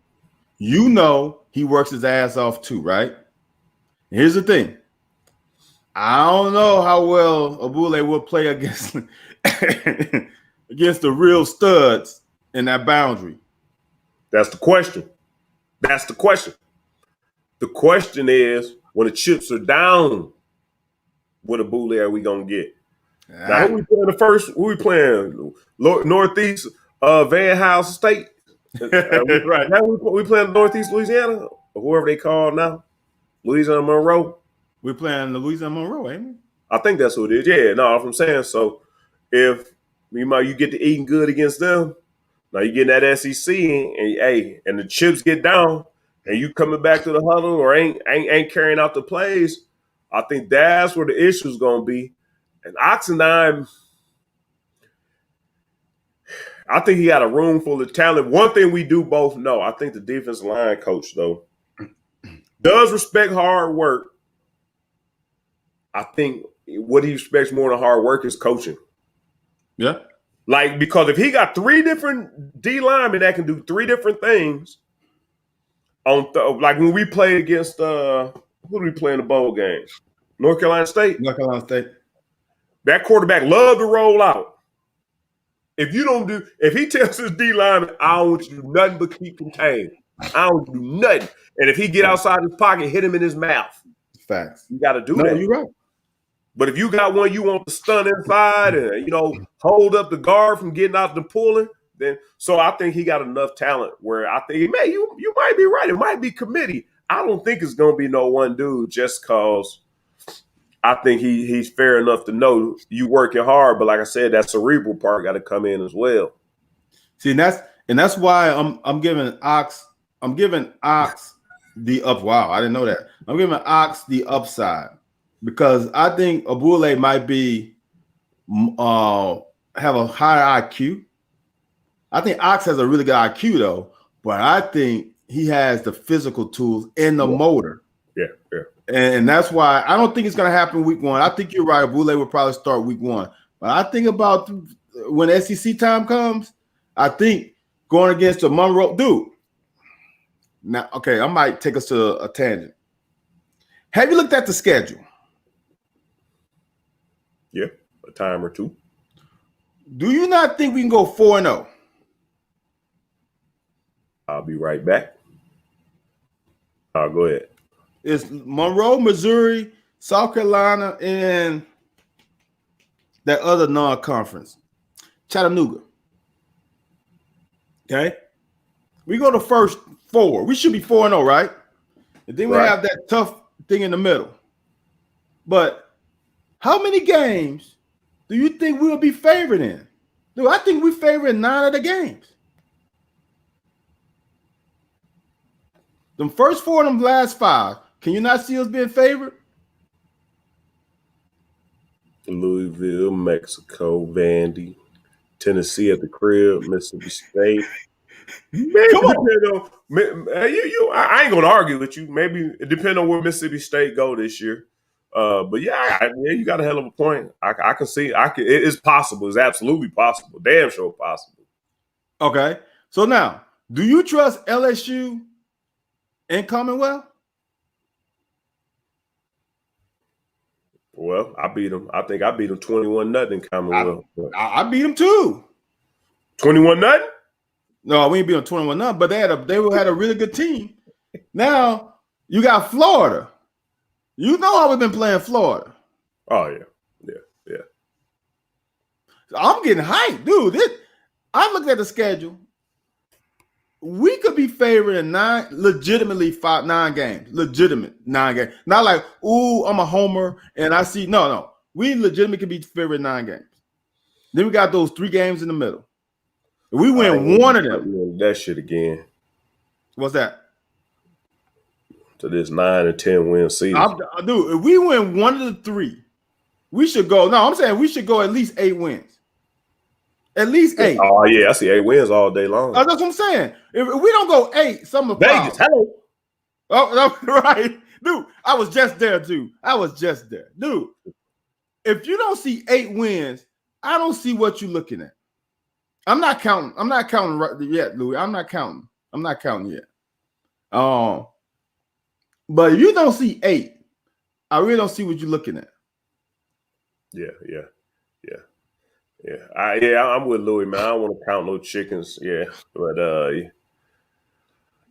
he works his ass off too, right? And here's the thing. I don't know how well Abule will play against against the real studs in that boundary. That's the question. That's the question. The question is, when the chips are down, what Abule are we gonna get? Now, who we playing the first? Who we playing? Northeast Van House State. Right. Now we playing Northeast Louisiana, or whoever they call now, Louisiana Monroe. We're playing Louisiana Monroe, ain't we? I think that's what it is. Yeah, no, I'm saying. So if you get to eating good against them, now you get in that SEC and the chips get down, and you coming back to the huddle or ain't carrying out the plays, I think that's where the issue is gonna be. And Oxnard, I think he got a room full of talent. One thing we do both know, I think the defensive line coach, though, does respect hard work. I think what he respects more than hard work is coaching. Yeah. Like, because if he got 3 different D linemen that can do 3 different things, like when we play against, who do we play in the bowl games? North Carolina State? North Carolina State. That quarterback love to roll out. If he tells his D lineman, I don't want you to do nothing but keep contained. I don't want you to do nothing. And if he get outside his pocket, hit him in his mouth. Facts. You got to do that. You're right. But if you got one you want to stun inside and, hold up the guard from getting out the pulling, then so I think he got enough talent where I think, man, you might be right. It might be committee. I don't think it's going to be no one dude just because I think he's fair enough to know you working hard. But like I said, that cerebral part got to come in as well. See, and that's why I'm giving Ox the up. Wow, I didn't know that. I'm giving Ox the upside because I think Abule might be have a higher IQ. I think Ox has a really good IQ though, but I think he has the physical tools and the motor. Yeah. And that's why I don't think it's going to happen week 1. I think you're right. Abule will probably start week 1. But I think about when SEC time comes, I think going against the Monroe dude. Now, okay, I might take us to a tangent. Have you looked at the schedule? Yeah, a time or two. Do you not think we can go 4-0? I'll be right back. Go ahead. It's Monroe, Missouri, South Carolina, and that other non-conference, Chattanooga. Okay? We go to first 4. We should be 4-0, right? And then we have that tough thing in the middle. But how many games do you think we'll be favored in? Dude, I think we favored in 9 of the games. The first 4 of them last 5. Can you not see us being favored? Louisville, Mexico, Vandy, Tennessee at the crib, Mississippi State. Maybe come on. I ain't gonna argue with you. Maybe it depends on where Mississippi State go this year. But yeah, you got a hell of a point. I can see. It's possible. It's absolutely possible. Damn sure possible. Okay. So now, do you trust LSU and Commonwealth? Well, I beat them. I think I beat them 21-0 in Commonwealth. I beat them too. 21-0? No, we ain't beat them 21-0, but they had a really good team. Now you got Florida. You know how we've been playing Florida. Oh yeah. So I'm getting hyped, dude. I'm looking at the schedule. We could be favored in 9 games. Legitimate 9 games. Not like, ooh, I'm a homer and I see. No. We legitimately could be favored in 9 games. Then we got those 3 games in the middle. If we win one of them. That shit again. What's that? To this 9 or 10 win season. Dude, if we win one of the 3, we should go. No, I'm saying we should go at least 8 wins. At least 8. Oh, yeah. I see 8 wins all day long. That's what I'm saying. If we don't go 8, something Vegas, hello. Oh, right. Dude, I was just there, dude. I was just there. Dude, if you don't see 8 wins, I don't see what you're looking at. I'm not counting right yet, Louis. I'm not counting yet. But if you don't see 8, I really don't see what you're looking at. Yeah. I'm with Louis, man. I don't want to count no chickens. Yeah, but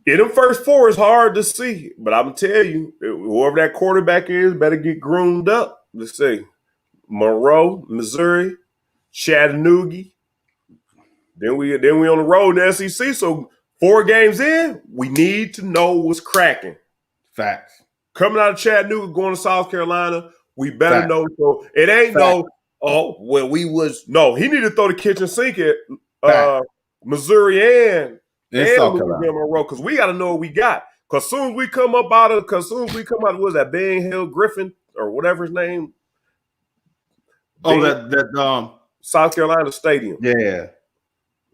them first 4 is hard to see. But I'm gonna tell you, whoever that quarterback is, better get groomed up. Let's see, Monroe, Missouri, Chattanooga. Then we on the road in the SEC. So 4 games in, we need to know what's cracking. Facts. Coming out of Chattanooga, going to South Carolina, we better know. So it ain't Facts. He need to throw the kitchen sink at Missouri and Louisiana Monroe, because we got to know what we got. Because soon as we come out, what was that, Ben Hill Griffin or whatever his name? That South Carolina Stadium. Yeah.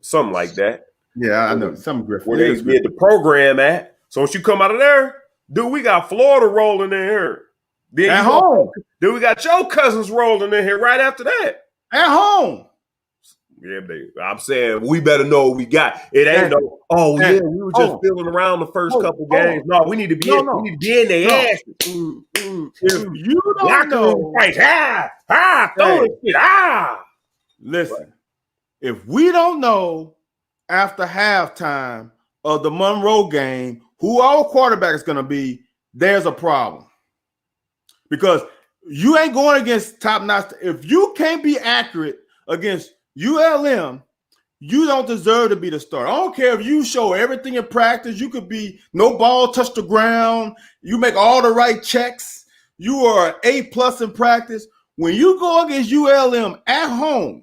Something like that. Yeah, I know. Some Griffin. Where they get the program at. So once you come out of there, dude, we got Florida rolling in here. Then at home. Then we got your cousins rolling in here right after that. At home. Yeah, baby. I'm saying we better know what we got. It ain't we were just feeling around the first couple games. No, we need to be we need to be in their ass. If you don't know, throw it shit. Listen, if we don't know after halftime of the Monroe game who our quarterback is going to be, there's a problem. Because you ain't going against top-notch. If you can't be accurate against ULM, you don't deserve to be the starter. I don't care if you show everything in practice. You could be no ball touch the ground. You make all the right checks. You are an A+ in practice. When you go against ULM at home,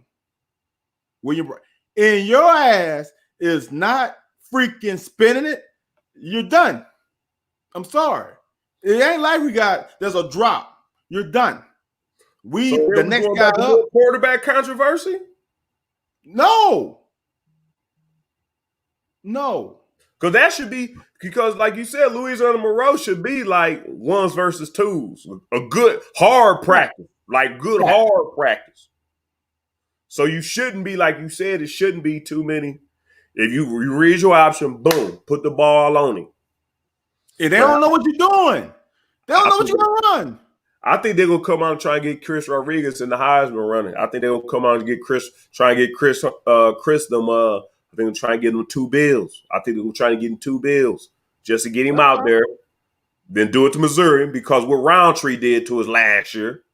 and your ass is not freaking spinning it, you're done. I'm sorry. It ain't like there's a drop. You're done. The next guy up. Quarterback controversy? No. Because that should be, like you said, Louisiana Monroe should be like 1s versus 2s. A good hard practice. Hard practice. So you shouldn't be, like you said, it shouldn't be too many. If you read your option, boom, put the ball on him. If they don't know what you're doing, they don't know what you're going to run. I think they're going to come out and try and get Chris Rodriguez in the Heisman running. I think they're going to come out and try and get Chris them. I think they'll try and get him 2 bills. I think they're going to try and get him 2 bills just to get him out there. Then do it to Missouri, because what Roundtree did to us last year.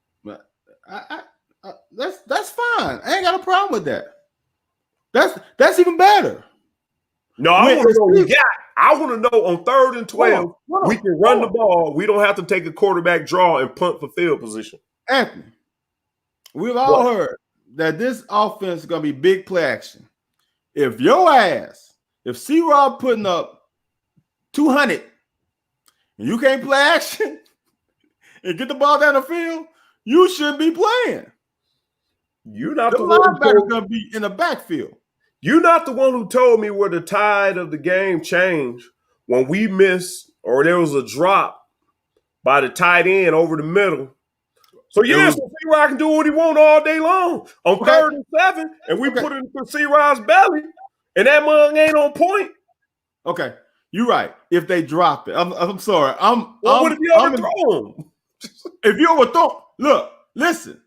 That's fine. I ain't got a problem with that. That's even better. No, I want to know what we got. I want to know on 3rd and 12, we can run the ball. We don't have to take a quarterback draw and punt for field position. Anthony, we've all heard that this offense is going to be big play action. If C-Rob putting up 200 and you can't play action and get the ball down the field, you shouldn't be playing. You're not the linebacker going to be in the backfield. You're not the one who told me where the tide of the game changed when we missed or there was a drop by the tight end over the middle. So C-Rod can do what he wants all day long on 3rd and 7, and we put it in C-Rod's belly, and that mug ain't on point. Okay, you're right. If they drop it, I'm sorry. What if you overthrow him? If you overthrow, look, listen.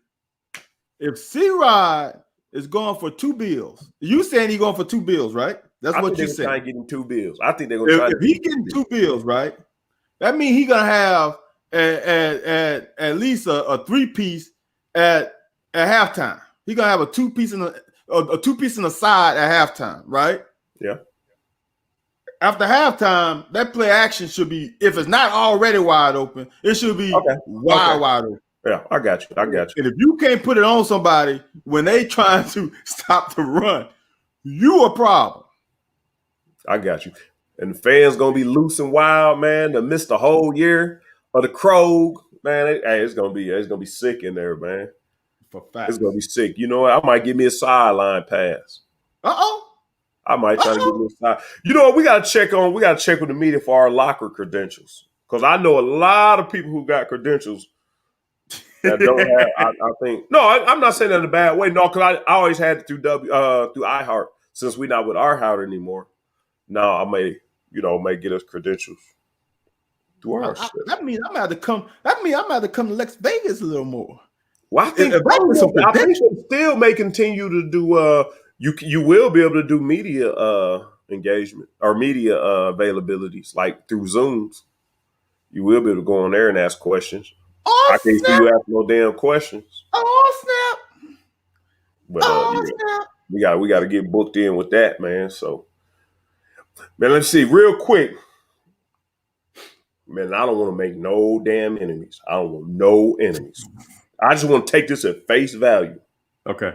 If C-Rod is going for 2 bills. You saying he's going for 2 bills, right? That's what you said. Try and get him 2 bills. I think they're going to try. If he getting 2 bills, right? That means he's gonna have at least a 3-piece at halftime. He's gonna have a 2-piece in the side at halftime, right? Yeah. After halftime, that play action should be, if it's not already wide open, it should be wide open. Yeah, I got you. And if you can't put it on somebody when they trying to stop the run, you a problem. I got you. And the fans gonna be loose and wild, man. To miss the whole year of the Krog, man. It's gonna be sick in there, man. For fact, it's gonna be sick. You know what? I might give me a sideline pass. I might try to give me a side. You know what? We gotta check with the media for our locker credentials. Because I know a lot of people who got credentials that don't have. I think no, I'm not saying that in a bad way. No, because I always had it through through iHeart. Since we're not with iHeart anymore, now I may get us credentials through our. That means I'm gonna have to come. That means I'm gonna have to come to Lex Vegas a little more. Well, I think they still may continue to do. You will be able to do media engagement or media availabilities like through Zooms. You will be able to go on there and ask questions. Oh, I can't see you ask no damn questions. Oh snap! But snap! We got to get booked in with that, man. So, man, let's see real quick. Man, I don't want to make no damn enemies. I don't want no enemies. I just want to take this at face value. Okay.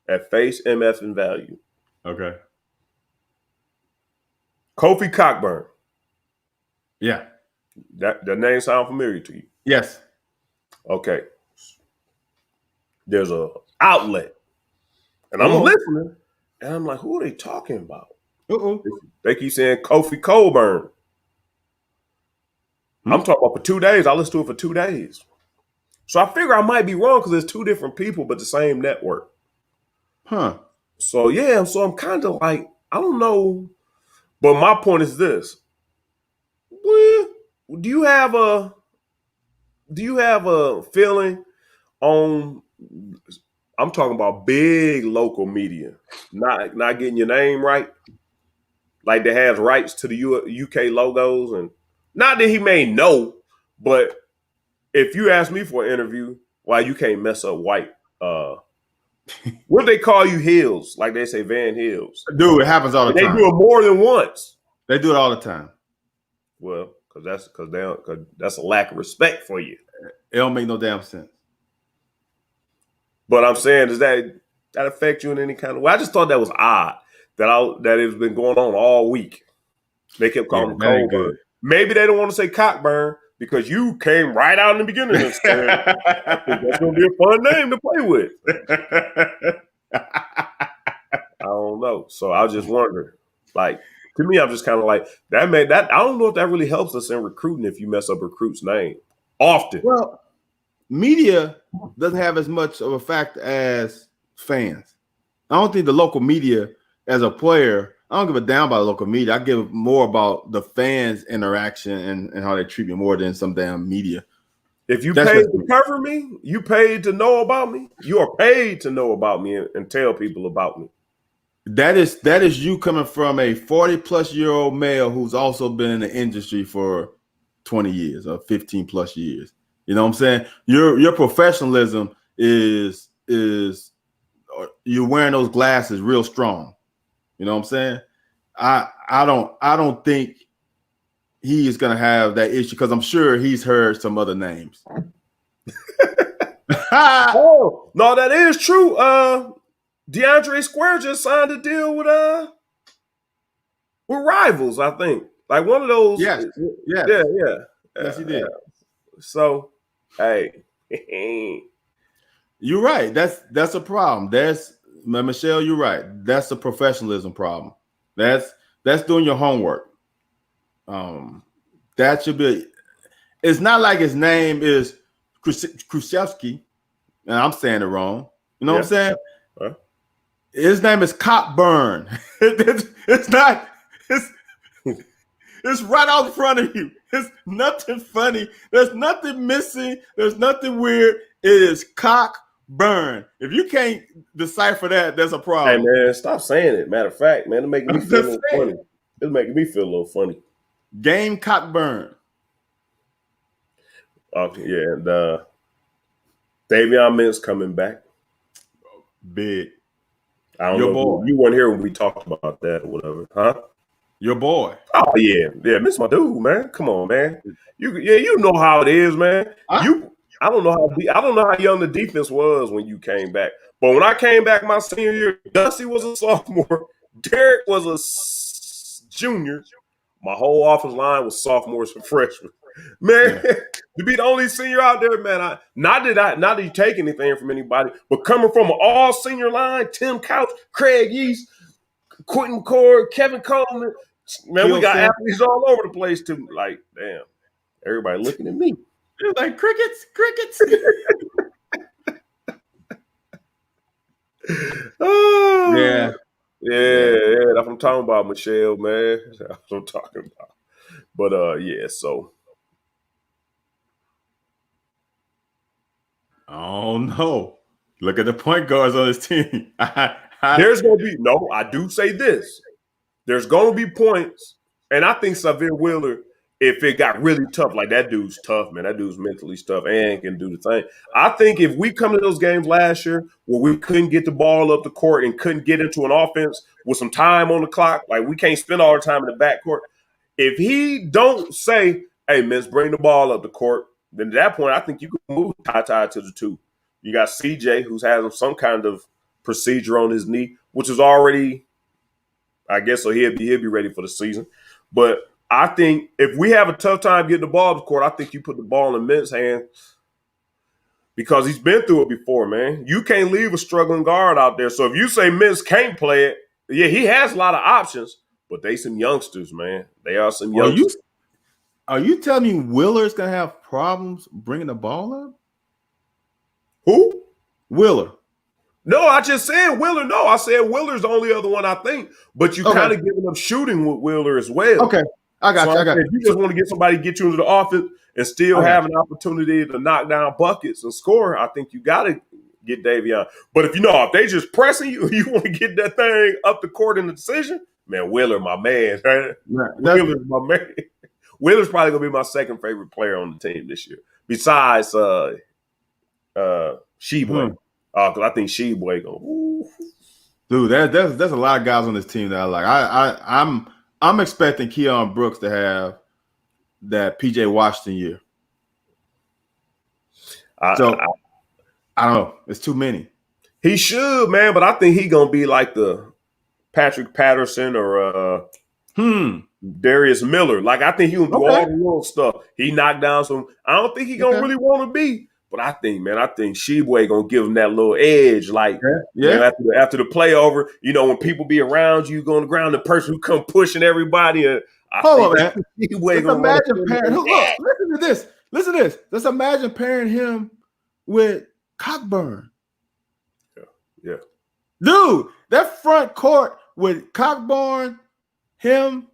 At face MF and value. Okay. Kofi Cockburn. Yeah. That name sound familiar to you? Yes. Okay. There's a outlet. And I'm listening. And I'm like, who are they talking about? They keep saying Kofi Cockburn. I'm talking about for 2 days. I listened to it for 2 days. So I figure I might be wrong because there's two different people, but the same network. Huh. So yeah, so I'm kind of like, I don't know. But my point is this. Well, do you have a feeling on, I'm talking about big local media, not getting your name right, like that has rights to the UK logos, and not that he may know, but if you ask me for an interview, why you can't mess up white, what they call you Hills, like they say Van Hills. Dude, it happens all the time. They do it more than once. They do it all the time. Well, because that's a lack of respect for you. It don't make no damn sense. But I'm saying, does that affect you in any kind of way? I just thought that was odd that it's been going on all week. They kept calling him Cockburn. Maybe they don't want to say Cockburn because you came right out in the beginning and said, I think that's going to be a fun name to play with. I don't know. So I was just wondering, like, to me, I'm just kind of like, that. I don't know if that really helps us in recruiting if you mess up a recruit's name often. Well, media doesn't have as much of a fact as fans. I don't think the local media as a player, I don't give a damn about the local media. I give more about the fans' interaction and how they treat me more than some damn media. If you paid to cover me, you paid to know about me. You are paid to know about me and tell people about me. That is you coming from a 40-plus-year-old male who's also been in the industry for 20 years or 15 plus years. You know what I'm saying? Your professionalism is you're wearing those glasses real strong. You know what I'm saying? I don't think he is gonna have that issue because I'm sure he's heard some other names. Oh no, that is true. DeAndre Square just signed a deal with Rivals, I think. Like one of those. Yes. Yeah. Yes, he did. So, hey. You're right. That's a problem. Michelle, you're right. That's a professionalism problem. That's doing your homework. That should be. It's not like his name is Krzyzewski, and I'm saying it wrong. You know what I'm saying? Huh? His name is Cockburn. It's not. It's right out in front of you. It's nothing funny. There's nothing missing. There's nothing weird. It is Cockburn. If you can't decipher that, there's a problem. Hey man, stop saying it. Matter of fact, man, it's making me feel a little funny. It's making me feel a little funny. Game Cockburn. Okay, yeah, and Davion Mintz coming back. Big. I don't know. You weren't here when we talked about that or whatever, huh? Your boy. Oh yeah, miss my dude, man. Come on, man. You know how it is, man. I don't know how young the defense was when you came back. But when I came back my senior year, Dusty was a sophomore, Derek was a junior. My whole offensive line was sophomores and freshmen. Man, to be the only senior out there, man. Not that you take anything from anybody, but coming from an all senior line, Tim Couch, Craig Yeast, Quentin McCord, Kevin Coleman. Man, we got athletes all over the place too. Like, damn. Everybody looking at me. It's like crickets. Oh, Yeah. Yeah. That's what I'm talking about, Michelle, man. That's what I'm talking about. But yeah, so. Oh no. Look at the point guards on this team. There's gonna be I do say this. There's gonna be points, and I think Sahvir Wheeler, if it got really tough, like that dude's tough, man. That dude's mentally tough and can do the thing. I think if we come to those games last year where we couldn't get the ball up the court and couldn't get into an offense with some time on the clock, like we can't spend all our time in the backcourt. If he don't say, "Hey, miss, bring the ball up the court," then at that point, I think you can move Ty to the 2. You got CJ, who's having some kind of procedure on his knee, which is already, I guess, so he'll be ready for the season. But I think if we have a tough time getting the ball to the court, I think you put the ball in Mint's hand because he's been through it before, man. You can't leave a struggling guard out there. So if you say Mintz can't play it, yeah, he has a lot of options, but they some youngsters, man. They are some youngsters. Are you telling me Wheeler's going to have problems bringing the ball up? Who? Wheeler. No, I just said Wheeler. No, I said Wheeler's the only other one I think. But you kind of giving up shooting with Wheeler as well. Okay, I got you. If you just want to get somebody to get you into the offense and still have an opportunity to knock down buckets and score, I think you got to get Davion. But if they just pressing you, you want to get that thing up the court in the decision, man, Wheeler, my man. Right? Wheeler's my man. Wheeler's probably going to be my second favorite player on the team this year, besides Sheboy. Because I think Sheboy going. Dude, there's a lot of guys on this team that I like. I'm expecting Keon Brooks to have that PJ Washington year. I don't know. It's too many. He should, man, but I think he gonna be like the Patrick Patterson or Darius Miller. Like I think he gonna do all the little stuff. He knocked down some. I don't think he gonna really want to be. But I think Sheboy gonna give him that little edge, like after the play over, when people be around you, go on the ground, the person who come pushing everybody. Hold on, man. Let's imagine pairing. Look, listen to this. Listen to this. Let's imagine pairing him with Cockburn. Yeah. Dude, that front court with Cockburn, him,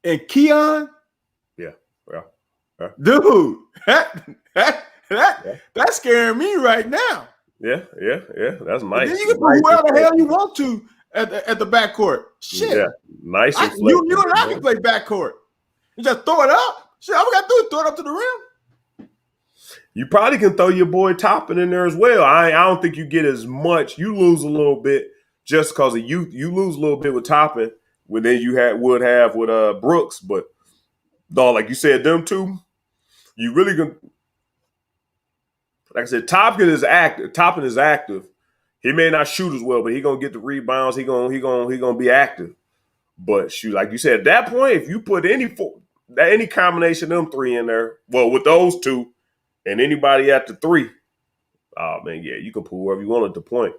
and Keon. Yeah. Dude, that's scaring me right now. Yeah. That's nice. And then you can put whoever the hell you want to at the backcourt. Shit. Yeah, nice. You and I can play backcourt. You just throw it up. Shit, all we got to do is throw it up to the rim. You probably can throw your boy Toppin in there as well. I don't think you get as much. You lose a little bit just because of you. You lose a little bit with Toppin than you would have with Brooks. But dog, like you said, them two, you really can. Like I said, Toppin is active. He may not shoot as well, but he gonna get the rebounds. He gonna be active. But shoot, like you said, at that point, if you put any combination of them three in there, well, with those two and anybody at the 3, oh man, yeah, you can put whoever you want at the point.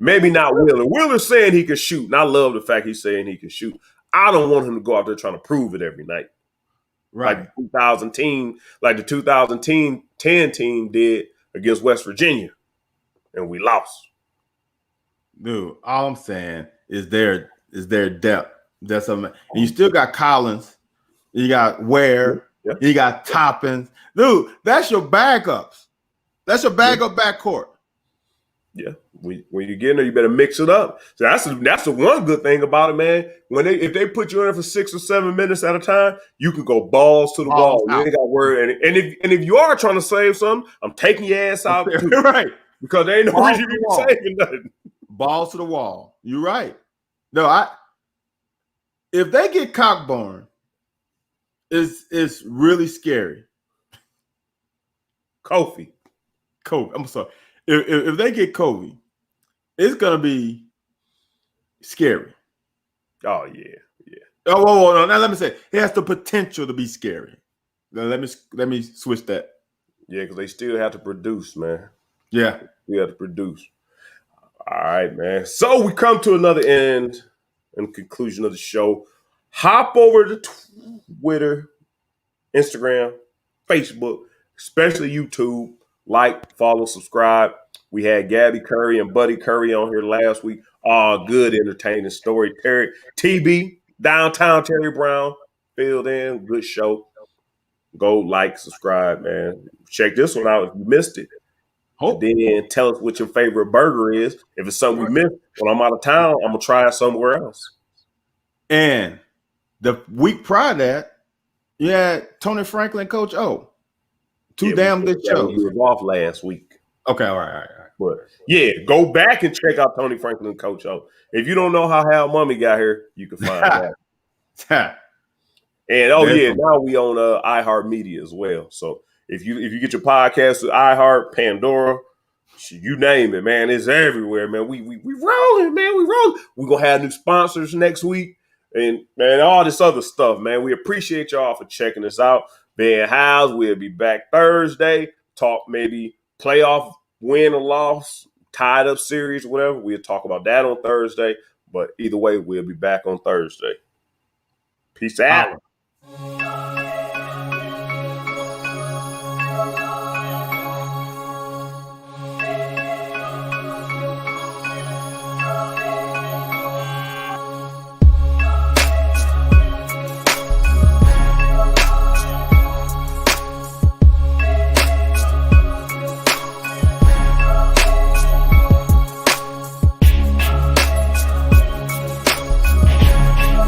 Maybe not Wheeler. Wheeler's saying he can shoot, and I love the fact he's saying he can shoot. I don't want him to go out there trying to prove it every night. Right. Like the 2010 team did against West Virginia, and we lost. Dude, all I'm saying is their depth. And you still got Collins, you got Ware, you got Toppins. Dude, that's your backups. That's your backup backcourt. Yeah, when you get in there, you better mix it up. So that's the one good thing about it, man. If they put you in there for 6 or 7 minutes at a time, you can go balls to the wall. You ain't got to worry. And if you are trying to save something, I'm taking your ass out too. Right, because there ain't no reason you can saving nothing. Balls to the wall. You're right. No, if they get Cockburn, it's really scary. Kofi. I'm sorry. If they get Kobe, it's gonna be scary. Oh yeah. Oh no! Now let me say it has the potential to be scary. Now let me switch that. Yeah, because they still have to produce, man. Yeah, we have to produce. All right, man. So we come to another end and conclusion of the show. Hop over to Twitter, Instagram, Facebook, especially YouTube. Like, follow, subscribe. We had Gabby Curry and Buddy Curry on here last week. Good, entertaining story. TB, Downtown Terry Brown, filled in. Good show. Go like, subscribe, man. Check this one out if you missed it. Then tell us what your favorite burger is. If it's something we missed, when I'm out of town, I'm going to try it somewhere else. And the week prior to that, you had Tony Franklin, Coach O. Two damn good shows. We was off last week. Okay, all right. But yeah, go back and check out Tony Franklin and Coach O. If you don't know how Hal Mummy got here, you can find out. And now we on iHeartMedia as well. So if you get your podcast with iHeart, Pandora, you name it, man, it's everywhere, man. We rolling, man. We rolling. We're gonna have new sponsors next week, and man, all this other stuff, man. We appreciate y'all for checking us out. Ben Howes, we'll be back Thursday. Talk maybe playoff win or loss, tied up series, whatever. We'll talk about that on Thursday. But either way, we'll be back on Thursday. Peace out.